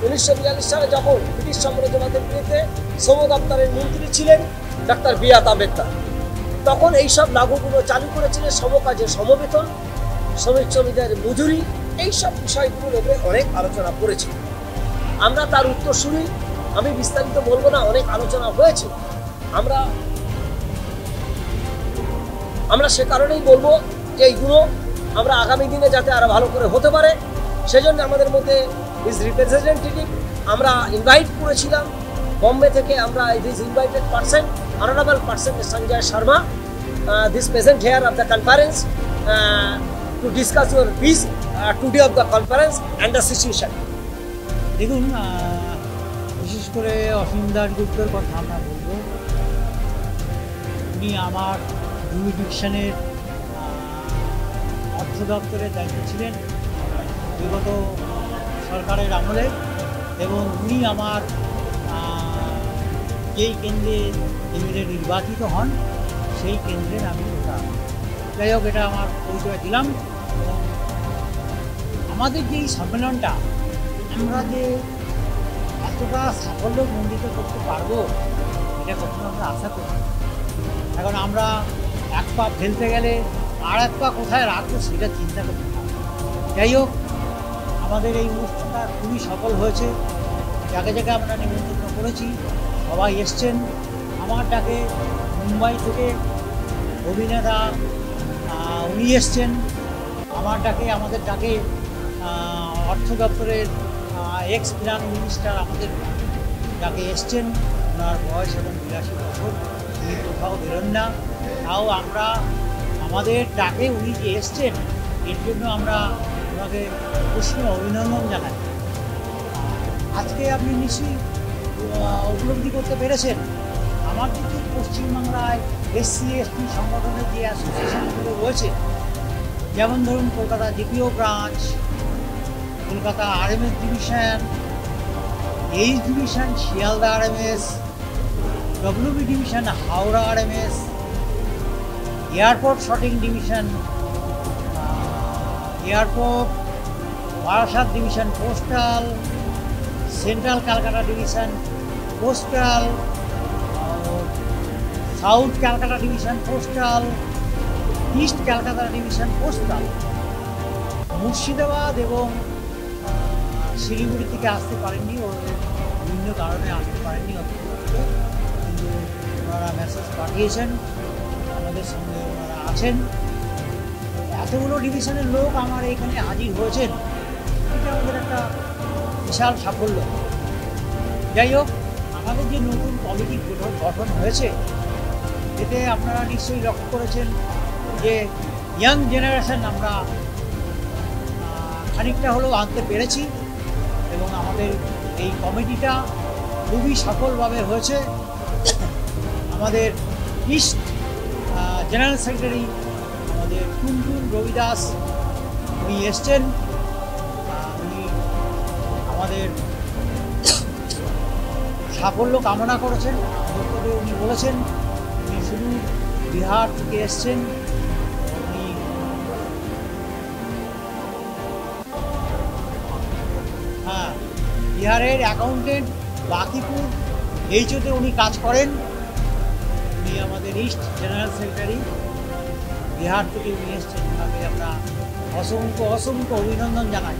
1942 সালে যখন ব্রিটিশ সাম্রাজ্যবাদের বিরুদ্ধে শ্রম দপ্তরের মন্ত্রী ছিলেন ডাক্তার বি.আর. আম্বেদকর, তখন এইসব লাগুগুলো চালু করেছিলেন। সমকাজে সমবেতন, শ্রমিকদের মজুরি, এইসব বিষয়গুলোর উপরে অনেক আলোচনা করেছি। আমরা তার উত্তরসূরি, আমি বিস্তারিত বলবো না, অনেক আলোচনা হয়েছে। আমরা আমরা সে কারণেই বলবো যে এইগুলো আমরা আগামী দিনে যাতে আরও ভালো করে হতে পারে সেজন্য আমাদের মধ্যে ইজ রিপ্রেজেন্টেটিভ আমরা ইনভাইট করেছিলাম বম্বে থেকে। আমরা this invited person honourable person Sanjay Sharma this present here of the conference to discuss your piece today of the conference and the situation. দেখুন, বিশেষ করে অসীম দাশগুপ্তর কথা আমরা বলবো। উনি আমার জুরিডিকশনের অর্থ দপ্তরের দায়িত্ব ছিলেন বিগত সরকারের আমলে, এবং উনি আমার যেই কেন্দ্রে এমএলএ নির্বাচিত হন সেই কেন্দ্রের আমি ভোটার। যাই হোক, এটা আমার পরিচয় দিলাম। এবং আমাদের যে এই সম্মেলনটা আমরা যে এতটা সাফল্যমণ্ডিত করতে পারবো এটা কখনো আমরা আশা করি। এখন আমরা এক পা ফেলতে গেলে আর এক পা কোথায় রাখবো সেটা চিন্তা করি। যাই হোক, আমাদের এই অনুষ্ঠানটা খুবই সফল হয়েছে। যাকে যাকে আমরা নিমন্ত্রণ করেছি সবাই এসছেন। আমার ডাকে মুম্বাই থেকে অভিনেতা উনি এসছেন, আমার ডাকে আমাদের ডাকে অর্থ দপ্তরের এক্স ফিনান্স মিনিস্টার আমাদের ডাকে এসছেন। ওনার বয়স এবং 82 বছর, উনি কোথাও বেরোন না। তাও আমরা আমাদের ডাকে উনি যে এসছেন এর জন্য আমরা ওনাকে উষ্ণ অভিনন্দন জানাই। আজকে আপনি নিশ্চয়ই উপলব্ধি করতে পেরেছেন আমার কিন্তু পশ্চিমবাংলায় SC/ST সংগঠনের যে অ্যাসোসিয়েশনগুলো রয়েছে, যেমন ধরুন Kolkata GPO branch, Kolkata RMS division, H division Sealdah RMS, WB division Howrah RMS, airport sorting division airport, Barasat division postal, central Calcutta division postal, south Calcutta division postal, east Calcutta division postal. Murshidabad এবং শিলিগুড়ি থেকে আসতে পারেননি, ওদের বিভিন্ন কারণে আসতে পারেননি, কিন্তু ওনারা মেসেজ পাঠিয়েছেন, আমাদের সঙ্গে ওনারা আছেন। এতগুলো ডিভিশনের লোক আমার এখানে হাজির হয়েছেন, এটা আমাদের একটা বিশাল সাফল্য। যাই হোক, আমাদের যে নতুন কমিটি গঠন হয়েছে এতে আপনারা নিশ্চয়ই লক্ষ্য করেছেন যে ইয়াং জেনারেশন আমরা খানিকটা হলেও আনতে পেরেছি, এবং আমাদের এই কমিটিটা খুবই সফলভাবে হয়েছে। আমাদের ইস্ট জেনারেল সেক্রেটারি আমাদের টুনটুন রবিদাস উনি এসছেন। উনি আমাদের সাফল্য কামনা করেছেন। বক্তব্যে উনি বলেছেন উনি শুধু বিহার থেকে এসছেন। উনি বিহারের অ্যাকাউন্টেন্ট বাকিপুর এইচওতে উনি কাজ করেন। উনি আমাদের ইস্ট জেনারেল সেক্রেটারি, বিহার থেকে উনি এসছেন। তাকে আমরা অসংখ্য অসংখ্য অভিনন্দন জানাই।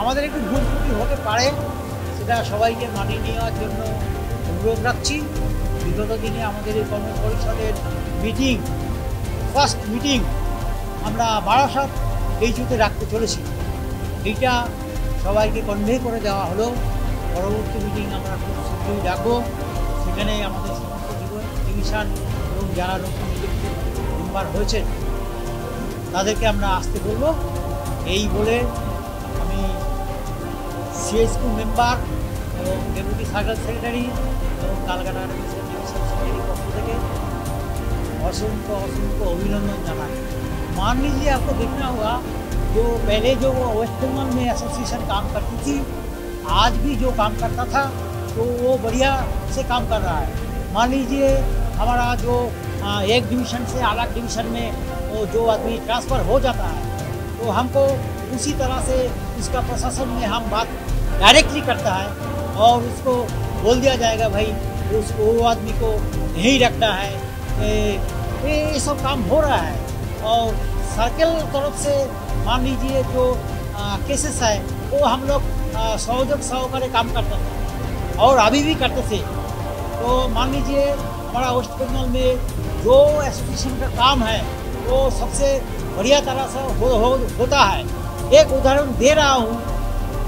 আমাদের একটু ভুল ত্রুটি হতে পারে, সেটা সবাইকে মানিয়ে নেওয়ার জন্য অনুরোধ রাখছি। বিগত দিনে আমাদের এই কর্ম পরিষদের মিটিং, ফার্স্ট মিটিং আমরা বারাসাত এইচওতে রাখতে চলেছি। এইটা সবাইকে কনভে করে দেওয়া হলো। পরবর্তী মিটিং আমরা খুব শীঘ্রই রাখবো। সেখানে আমাদের সমস্ত ডিভিশন এবং যারা নতুন ইলেকটেড মেম্বার হয়েছেন তাদেরকে আমরা আসতে বলবো। এই বলে আমি CSQ মেম্বার এবং ডেপুটি সার্কেল সেক্রেটারি এবং কালকাটা ডিভিশন सेक्रेटरी पक्ष থেকে असंख्य असंख्य अभिनंदन जानाई। मान लीजिए आपको देखना होगा जो पहले जो वेस्ट बंगाल में एसोसिएशन काम करती थी, आज भी जो काम करता था तो वो बढ़िया से काम कर रहा है। मान लीजिए हमारा जो एक डिवीज़न से अलग डिवीज़न में वो जो आदमी ट्रांसफ़र हो जाता है तो हमको उसी तरह से इसका प्रशासन में हम बात डायरेक्टली करता है और उसको बोल दिया जाएगा भाई उसको वो आदमी को नहीं रखना है। ये सब काम हो रहा है और सर्कल तरफ से मान लीजिए जो केसेस है वो हम लोग सहयोग सहकारे काम करते थे और अभी भी करते थे। तो मान लीजिए हमारा वेस्ट बंगाल में जो एसोसिएशन का काम है वो सबसे बढ़िया तरह से होता है। एक उदाहरण दे रहा हूँ।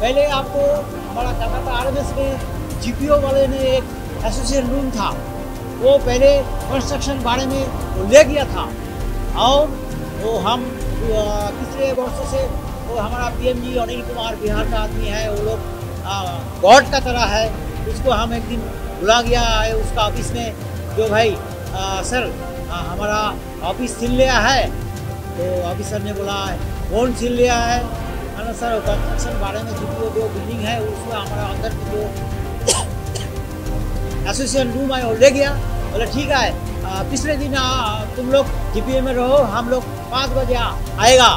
पहले आपको हमारा कलकत्ता आरएमएस में जीपीओ वाले ने एक एसोसिएशन रूम था, वो पहले कंस्ट्रक्शन बारे में वो ले गया था और वो हम पिछले वर्षों से वो हमारा पीएमजी अनिल कुमार बिहार का आदमी है, वो लोग गॉड का तरह है, उसको हम एक दिन बुला गया है उसका ऑफिस में, जो भाई सर हमारा ऑफिस सील लिया है। तो ऑफिसर ने बोला कौन सील लिया है? मैंने सर कंस्ट्रक्शन बारे में जो बिल्डिंग है उसमें हमारा अंदर की जो एसोसिएशन रूम है वो ले गया। बोले ठीक है, पिछले दिन तुम लोग जीपीए में रहो, हम लोग 5 बजे आएगा।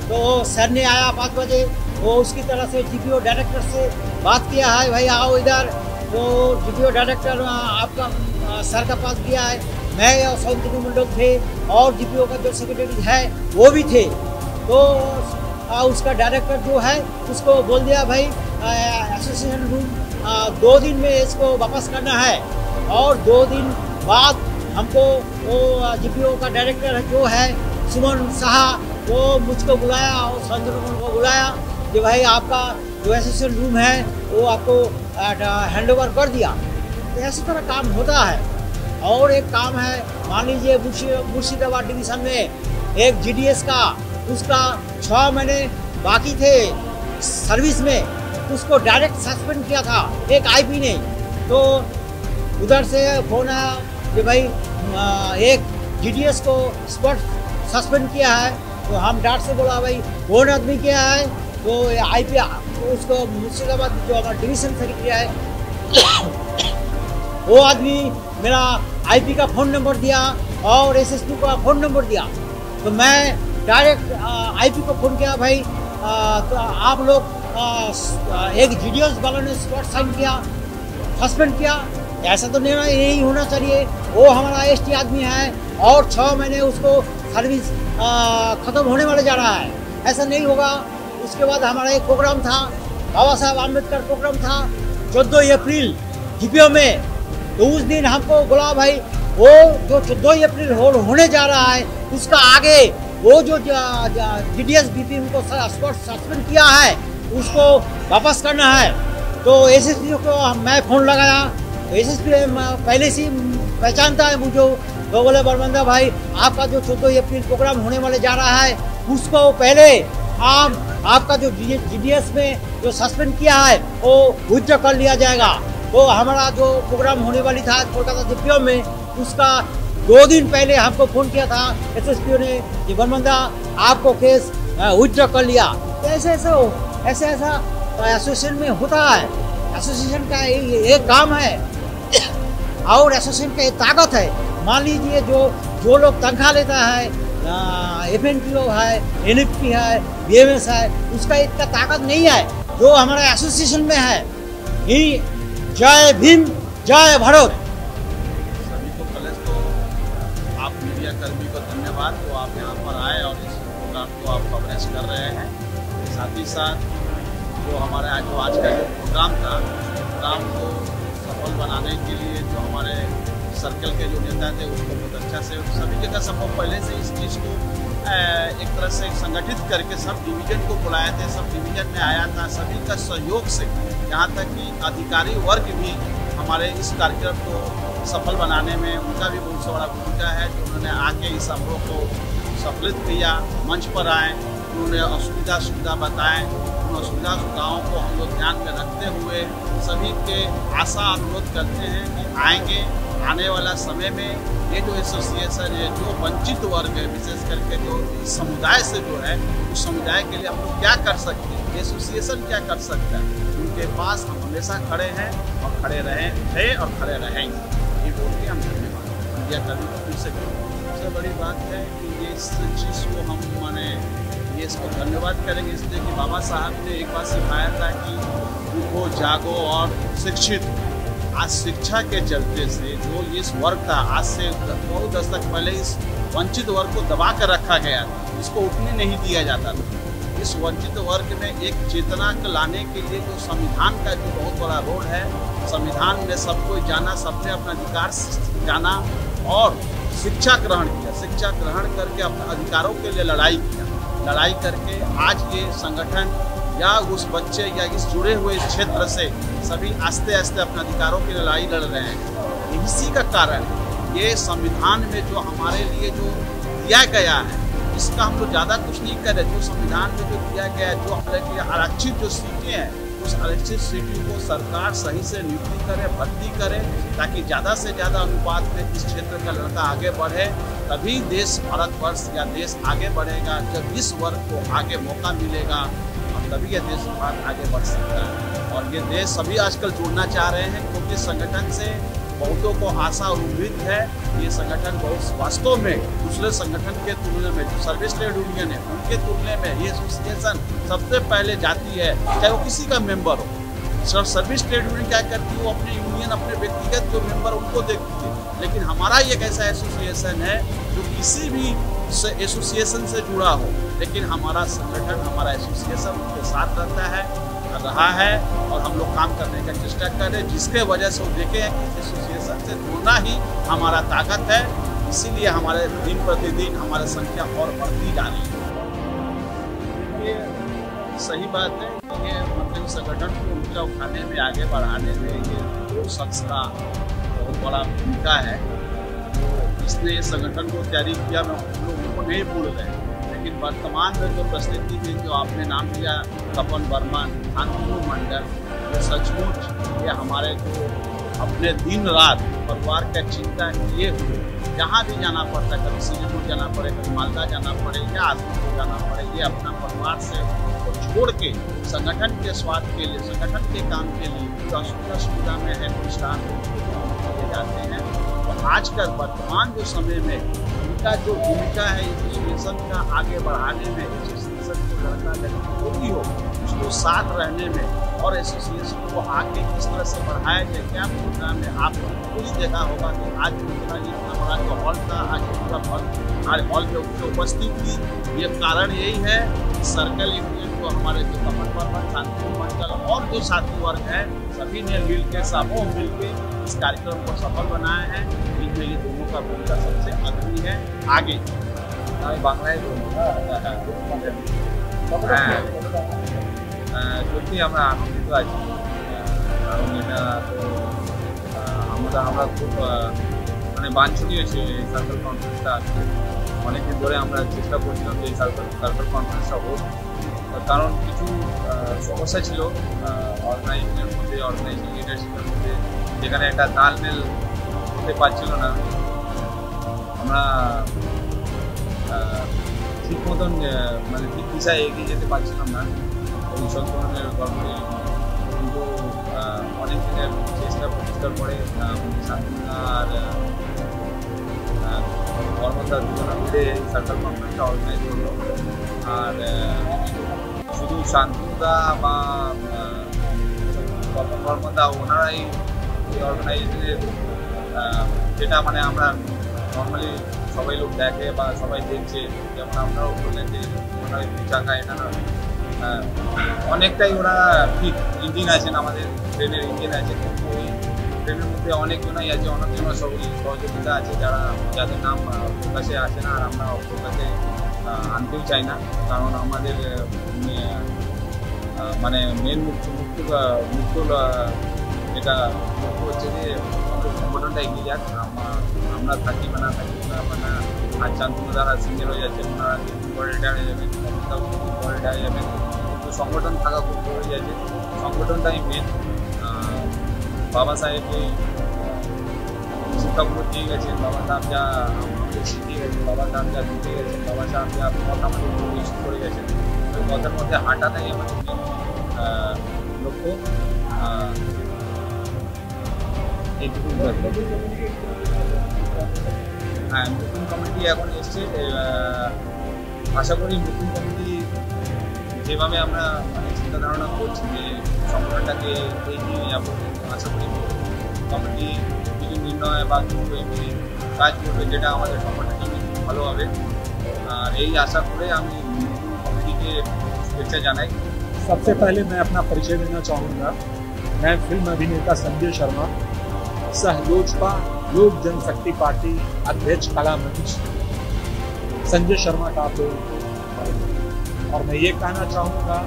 तो सर ने आया 5 बजे, वो उसकी तरह से जीपीओ डायरेक्टर से बात किया है, भाई आओ इधर। तो जीपीओ डायरेक्टर आपका सर का पास गया है, मैं और सौंदर्य मंडल थे और जीपीओ का जो सेक्रेटरी है वो भी थे। तो उसका डायरेक्टर जो है उसको बोल दिया भाई एसोसिएशन रूम 2 दिन में इसको वापस करना है। और 2 दिन बाद हमको वो जीपीओ का डायरेक्टर जो है सुमन शाह, वो मुझको बुलाया और सौंदर्य को बुलाया कि भाई आपका जो एसोसिएशन रूम है वो आपको हैंड ओवर कर दिया। तो ऐसी तरह काम होता है। और एक काम है, मान लीजिए मुर्शिदाबाद डिवीज़न में एक जीडीएस का उसका 6 महीने बाकी थे सर्विस में, उसको डायरेक्ट सस्पेंड किया था एक आईपी ने। तो उधर से फोन आया कि भाई एक जीडीएस को स्पॉट सस्पेंड किया है। तो हम डांट से बोला भाई कौन आदमी किया है? तो आईपी उसको मुर्शिदाबाद जो हमारा डिवीज़न सेक्रेटरी है वो आदमी मेरा आईपी का फ़ोन नंबर दिया और एसएसपी का फ़ोन नंबर दिया। तो मैं डायरेक्ट आईपी को फ़ोन किया, भाई तो आप लोग एक जीडीएस वालों ने स्पॉट साइन किया, सस्पेंड किया, ऐसा तो नहीं होना चाहिए। वो हमारा एसटी आदमी है और 6 महीने उसको सर्विस ख़त्म होने वाले जा रहा है, ऐसा नहीं होगा। उसके बाद हमारा एक प्रोग्राम था, बाबा साहब आम्बेडकर प्रोग्राम था 14 अप्रैल जीपीओ में। तो उस दिन हमको बोला भाई वो जो 14 अप्रैल होने जा रहा है उसका आगे वो जो जीडीएस बीपी को स्पॉट सस्पेंड किया है उसको वापस करना है। तो एसएसपी को मैं फ़ोन लगाया, तो एसएसपी पहले से पहचानता है मुझे। तो बोले बरमंदा भाई आपका जो 14 अप्रैल प्रोग्राम होने वाले जा रहा है उसको पहले आपका जो जीडीएस में जो सस्पेंड किया है वो विथड्रॉ कर लिया जाएगा। तो हमारा जो प्रोग्राम होने वाली था कोलकाता जीपीओ में उसका 2 दिन पहले हमको फ़ोन किया था एसएसपी ने कि बरमंदा आपको केस विथड्रॉ कर लिया। तो ऐसा एसोसिएशन में होता है। एसोसिएशन का एक काम है और एसोसिएशन का एक ताकत है। मान लीजिए जो लोग तनख्वाह लेता है, एफएनपीओ है, एनएफपी है, बीएमएस है, उसका इतना ताकत नहीं है जो हमारा एसोसिएशन में है। ही जय भीम, जय भारत। सभी को पहले तो आप मीडिया कर्मी को धन्यवाद, तो आप यहाँ पर आए और इस प्रोग्राम को आप कवरेज कर रहे हैं। साथ ही साथ जो हमारे आज का जो प्रोग्राम था, प्रोग्राम को सफल बनाने के लिए जो हमारे सर्कल के जो नेता थे उसको बहुत अच्छा से सभी जगह सबको पहले से इस चीज़ को एक तरह से संगठित करके सब डिवीज़न को बुलाए थे, सब डिवीज़न में आया था, सभी का सहयोग से यहाँ तक कि अधिकारी वर्ग भी हमारे इस कार्यक्रम को सफल बनाने में उनका भी बहुत बड़ा भूमिका है। जो उन्होंने आके इस अमरों को सफलित किया, मंच पर आए, उन्होंने सुविधा बताएं, उन सुविधाओं को हम लोग ध्यान में रखते हुए सभी के आशा अनुरोध करते हैं कि आएंगे। आने वाला समय में ये जो एसोसिएशन है, जो वंचित वर्ग है, विशेष करके जो इस समुदाय से जो है, उस समुदाय के लिए हम लोग क्या कर सकते हैं, एसोसिएशन क्या कर सकता है, उनके पास हम हमेशा खड़े हैं और खड़े रहे और खड़े रहेंगे। ये बोल के हम धन्यवाद मीडिया कर्मी को फिर से करेंगे। सबसे बड़ी बात है कि ये इस चीज़ को हम माने ये इसको धन्यवाद करेंगे इसलिए कि बाबा साहब ने एक बात सिखाया था कि उनको जागो और शिक्षित। आज शिक्षा के चलते से जो इस वर्ग था, आज से बहुत दशक पहले इस वंचित वर्ग को दबा कर रखा गया था, इसको उठने नहीं दिया जाता था। इस वंचित वर्ग में एक चेतना लाने के लिए जो संविधान का जो बहुत बड़ा रोल है, संविधान में सबको जाना, सबने अपना अधिकार जाना और शिक्षा ग्रहण किया। शिक्षा ग्रहण करके अपने अधिकारों के लिए लड़ाई किया। लड़ाई करके आज ये संगठन या उस बच्चे या इस जुड़े हुए इस क्षेत्र से सभी आस्ते आस्ते अपने अधिकारों की लड़ाई लड़ रहे हैं। इसी का कारण ये संविधान में जो हमारे लिए जो दिया गया है, इसका हम लोग ज़्यादा कुछ नहीं कर रहे। जो संविधान में जो दिया गया है, जो हमारे लिए आरक्षित जो सीटें हैं, उस आरक्षित सीटों को सरकार सही से नियुक्ति करे, भर्ती करे, ताकि ज़्यादा से ज़्यादा अनुपात में इस क्षेत्र का लड़का आगे बढ़े। तभी देश, भारतवर्ष या देश आगे बढ़ेगा। जब इस वर्ग को आगे मौका मिलेगा और तभी यह देश आगे बढ़ सकता है। और ये देश सभी आजकल जुड़ना चाह रहे हैं, क्योंकि संगठन से बहुतों को आशा और उम्मीद है। ये संगठन बहुत वास्तव में दूसरे संगठन के तुलने में, जो सर्विस ट्रेड यूनियन है उनके तुलने में ये एसोसिएशन सबसे पहले जाती है, चाहे वो किसी का मेंबर हो। सर्विस ट्रेड यूनियन क्या करती है, वो अपने यूनियन, अपने व्यक्तिगत जो मेंबर उनको देखती है। लेकिन हमारा एक ऐसा एसोसिएशन है जो किसी भी एसोसिएशन से जुड़ा हो, लेकिन हमारा संगठन, हमारा एसोसिएशन उनके साथ रहता है, रहा है, और हम लोग काम करने का चेष्टा कर रहे हैं, जिसके वजह से वो देखे हैं कि एसोसिएशन से जुड़ना ही हमारा ताकत है। इसीलिए हमारे दिन प्रतिदिन हमारी संख्या और बढ़ती जा रही है। ये सही बात है कि ये मतलब संगठन को ऊंचा उठाने में, आगे बढ़ाने में ये दो शख्स का बहुत बड़ा भूमिका है। इसने इस संगठन को तैयारी किया, मैं उन लोगों को नहीं भूल रहे। लेकिन वर्तमान में जो परिस्थिति में जो आपने नाम लिया, तपन वर्मा, शांतनु मंडल, ये सचमुच ये हमारे जो अपने दिन रात परिवार का चिंता किए हुए जहाँ भी जाना पड़ता है, कभी सिलीगुड़ी जाना पड़े, कभी मालदा जाना पड़े या आसपास जाना पड़े, ये अपना परिवार से छोड़ के संगठन के स्वार्थ के लिए, संगठन के काम के लिए जो सुविधा में है अनुष्ठान किए जाते हैं। तो आज का वर्तमान जो समय में उनका जो भूमिका है एसोसिएशन का आगे बढ़ाने में, एसोसिएशन को लड़का लड़की जो भी हो उसको साथ रहने में, और एसोसिएशन को आगे किस तरह से बढ़ाया जाए। क्या प्रोग्राम है, आपने पूरी देखा होगा कि आज इतना बड़ा जो हॉल था, आज पूरा हॉल में उपस्थित थी। ये कारण यही है कि सर्कल यूनियन जो हमारे जो कमल वर्मा, शांतनु मंडल और जो साथी वर्ग है, सभी ने मिलकर समूह मिलकर इस कार्यक्रम को सफल बनाया है। इनमें ये दोनों का भूमिका सबसे अग्रणी है। आगे বাংলায় সত্যি আমরা আনন্দিত আছি, কারণ এটা তো আমরা খুব মানে বাঞ্ছনীয় ছিল এই সার্কেল কনফারেন্সটা আসছে। অনেকদিন ধরে আমরা চেষ্টা করছিলাম যে এই সার্কেল কনফারেন্সটা হোক, কারণ কিছু সমস্যা ছিল অর্গানাইজেশনের মধ্যে, অর্গানাইজিং লিডারশিপের মধ্যে, যেখানে একটা তালমেল হতে পারছিল না। আমরা ঠিক মতন মানে ঠিক দিশায় এগিয়ে যেতে পারছিলাম না এই সংগঠনের গল্পে। কিন্তু অনেক দিনের চেষ্টা প্রচেষ্টার পরে শান্তিদা আর কর্মদা দুজনা মিলে সার্কেল কনফারেন্সটা অর্গানাইজ করলো। আর শুধু শান্তিদা বা কর্মদা ওনারাই এই অর্গানাইজেশনের যেটা মানে আমরা নর্মালি সবাই লোক দেখে বা সবাই দেখছে, যেমন আমরাও বললেন যে ওনারা চাকা এটা না, অনেকটাই ওরা ফিট ইঞ্জিন আছেন, আমাদের ট্রেনের ইঞ্জিন আছে। কিন্তু ওই ট্রেনের মধ্যে অনেকজনাই আছে, অনেকজনের সহযোগিতা আছে যাদের নাম প্রকাশে আসে না, আর আমরা প্রকাশে আনতেও চাই না। কারণ আমাদের মানে মেন মুখ্য যেটা হচ্ছে যে আমাদের সংগঠনটা এগিয়ে যাক। আমরা থাকি বা না থাকি মানে আর শান্তনু দ্বারা সিনিয়র হয়ে যাচ্ছেন, ওনারা কিছুদিন পরে রিটায়ার হয়ে যাবেন, কিছুদিন পরে রিটায়ার যাবেন, কিন্তু সংগঠন থাকা খুব হয়ে যাচ্ছে। সংগঠনটাই মেন। বাবা সাহেব এই শিক্ষাগুলো দিয়ে গেছেন, বাবা সাহেব যা আমাদের শিখিয়ে গেছেন, বাবা সাহেব যা দিতে গেছেন, বাবা সাহেব যা কথা আমাদের পরিবেশন করে গেছেন, ওই কথার মধ্যে হাঁটাটাই আমাদের মেন লক্ষ্য। এইটুকু হ্যাঁ, নতুন কমিটি এখন এসছে। আশা করি নতুন কমিটি যেভাবে আমরা মানে চিন্তা ধারণা করছি যে সংগঠনটাকে এগিয়ে নিয়ে যাবো, আশা করি কমিটি কিছু নির্ণয় বা কিছু এমনি কাজ করবে যেটা আমাদের সংগঠনের জন্য ভালো হবে। আর এই আশা করে আমি নতুন কমিটিকে शुभेच्छा जानाई। सबसे पहले मैं अपना परिचय देना चाहूँगा। मैं फिल्म अभिनेता संजय शर्मा, सहलोजपा लोक जनशक्ति पार्टी अध्यक्ष कला मंच संजय शर्मा का आप लोगों को, और मैं ये कहना चाहूँगा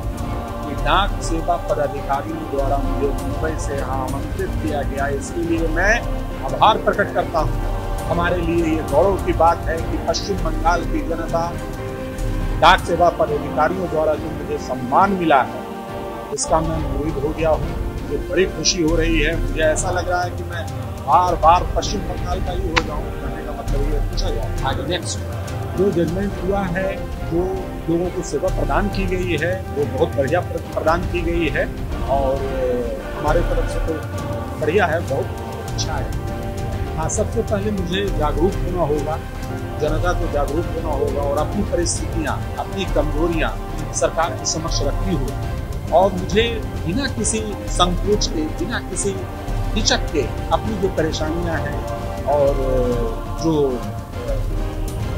कि डाक सेवा पदाधिकारियों द्वारा मुझे मुंबई से यहाँ आमंत्रित किया गया, इसके लिए मैं आभार प्रकट करता हूँ। हमारे लिए ये गौरव की बात है कि पश्चिम बंगाल की जनता डाक सेवा पदाधिकारियों द्वारा जो मुझे सम्मान मिला है, इसका मैं मुरीद हो गया हूँ। मुझे बड़ी खुशी हो रही है। मुझे ऐसा लग रहा है कि मैं बार बार पश्चिम बंगाल का ही हो जाऊँ। कहने का मतलब ये पूछा जाए आगे नेक्स्ट जो जजमेंट हुआ है, जो लोगों को सेवा प्रदान की गई है, वो बहुत बढ़िया प्रदान की गई है और हमारे तरफ से तो बढ़िया है, बहुत अच्छा है। हाँ, सबसे पहले मुझे जागरूक होना होगा, जनता को जागरूक होना होगा और अपनी परिस्थितियाँ, अपनी कमजोरियाँ सरकार के समक्ष रखनी होगी और मुझे बिना किसी संकोच के, बिना किसी हिचक के अपनी जो परेशानियाँ हैं और जो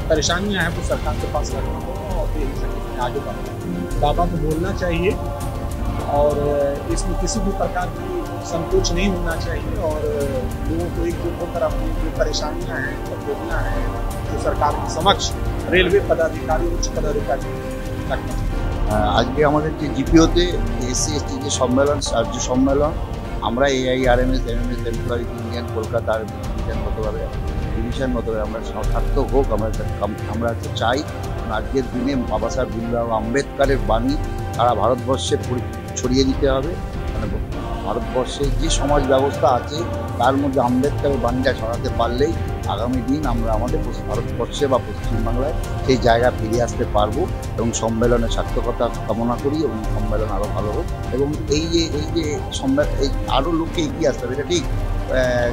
परेशानियां हैं वो सरकार के पास रखना होगा और फिर आगे बढ़ना। बाबा को बोलना चाहिए और इसमें किसी भी प्रकार की संकोच नहीं होना चाहिए और लोगों को एकजुट होकर अपनी जो परेशानियां हैं, जो बोलना है, जो सरकार के समक्ष रेलवे पदाधिकारी, उच्च पदाधिकारी रखना। আজকে আমাদের যে জিপিওতে SC/ST যে সম্মেলন, রাজ্য সম্মেলন, আমরা AIRMS MMS এমপ্লয়িজ ইউনিয়ন কলকাতার ডিভিশনগতভাবে আমরা সার্থক হোক, আমরা চাই। আজকের দিনে বাবা সাহেব ভীমরাও আম্বেদকরের বাণী সারা ভারতবর্ষে ছড়িয়ে দিতে হবে। মানে ভারতবর্ষে যে সমাজ ব্যবস্থা আছে তার মধ্যে আম্বেদকরের বাণীটা ছড়াতে পারলেই আগামী দিন আমরা আমাদের ভারতবর্ষে বা পশ্চিমবাংলায় সেই জায়গা ফিরে আসতে পারবো এবং সম্মেলনের সার্থকতা কামনা করি এবং সম্মেলন আরও ভালো হোক এবং এই যে সম্মেলন আরও লোককে এগিয়ে আসতে হবে। এটা ঠিক,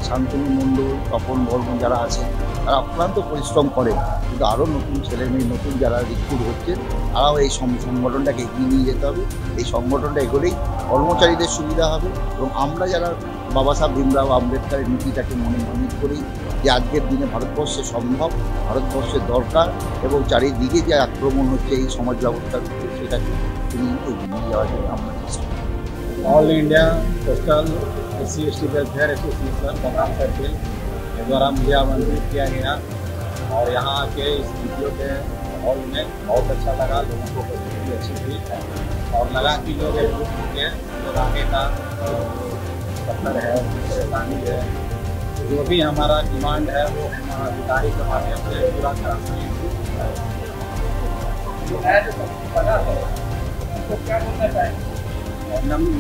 শান্তনু মণ্ডল, তপন বর্মন যারা আছেন তারা অক্লান্ত পরিশ্রম করেন, কিন্তু আরও নতুন ছেলেমেয়ে, নতুন যারা রিক্রুট হচ্ছেন তারাও এই সংগঠনটাকে এগিয়ে নিয়ে যেতে হবে। এই সংগঠনটা এগোলেই কর্মচারীদের সুবিধা হবে এবং আমরা যারা বাবা সাহেব ভীমরাও আম্বেদকরের নীতিটাকে মনে করি যে আজকের দিনে ভারতবর্ষে সম্ভব, ভারতবর্ষের দরকার এবং চারিদিকে যে আক্রমণ হচ্ছে এই সমাজ ব্যবস্থার উপরে সেটাকে তিনি এগিয়ে নিয়ে যাওয়ার জন্য আমরা চেষ্টা করি। All India postal SC/ST welfare association Bengal circle के द्वारा मुझे आमंत्रित किया गया और यहाँ आके इस वीडियो के हॉल में बहुत अच्छा लगा, लोगों को बहुत अच्छी थी और लगा कि लोग एकजुट होंगे, लोग आगे का सफर है, परेशानी है, जो भी हमारा डिमांड है वो हमारा अधिकारी के माध्यम से पूरा कराना है। क्या करना चाहिए?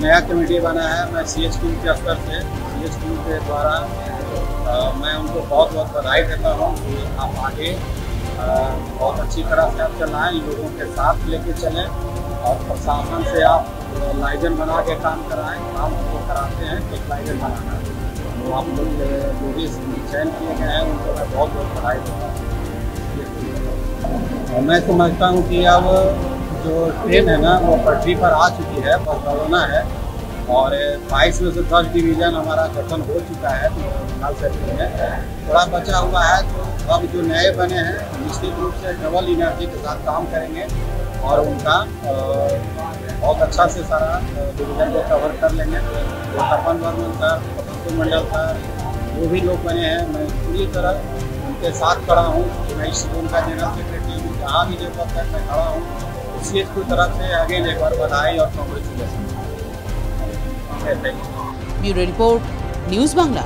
नया कमेटी बना है, मैं CHQ के स्तर से CHQ के द्वारा मैं उनको बहुत बहुत बधाई देता हूँ कि आप आगे बहुत अच्छी तरह से आप चलाएं, लोगों के साथ लेके चलें और प्रशासन से आप लाइजन बना के काम कराएं। काम उनको कराते हैं, एक लाइजन बनाना है, तो आप लोग जो भी चयन किए गए हैं उनको मैं बहुत बहुत बधाई देता हूँ। मैं समझता हूँ कि अब जो ट्रेन है ना वो पटरी पर आ चुकी है, बस दौड़ना है और 22 में से 10 डिवीज़न हमारा गठन हो चुका है बंगाल सर्किल में। थोड़ा बचा हुआ है तो अब जो नए बने हैं निश्चित रूप से डबल इनर्जी के साथ काम करेंगे और उनका बहुत अच्छा से सारा डिवीज़न को कवर कर लेंगे। तो तपन वर्मन सर, तपन मंडल सर, जो भी लोग बने हैं, मैं पूरी तरह उनके साथ खड़ा हूँ। मैं इस उनका जनरल सेक्रेटरी हूँ, जहाँ भी जरूरत है मैं खड़ा हूँ। CHQ की तरफ से अगेन एक बार बधाई और congratulation. Bureau report, news Bangla.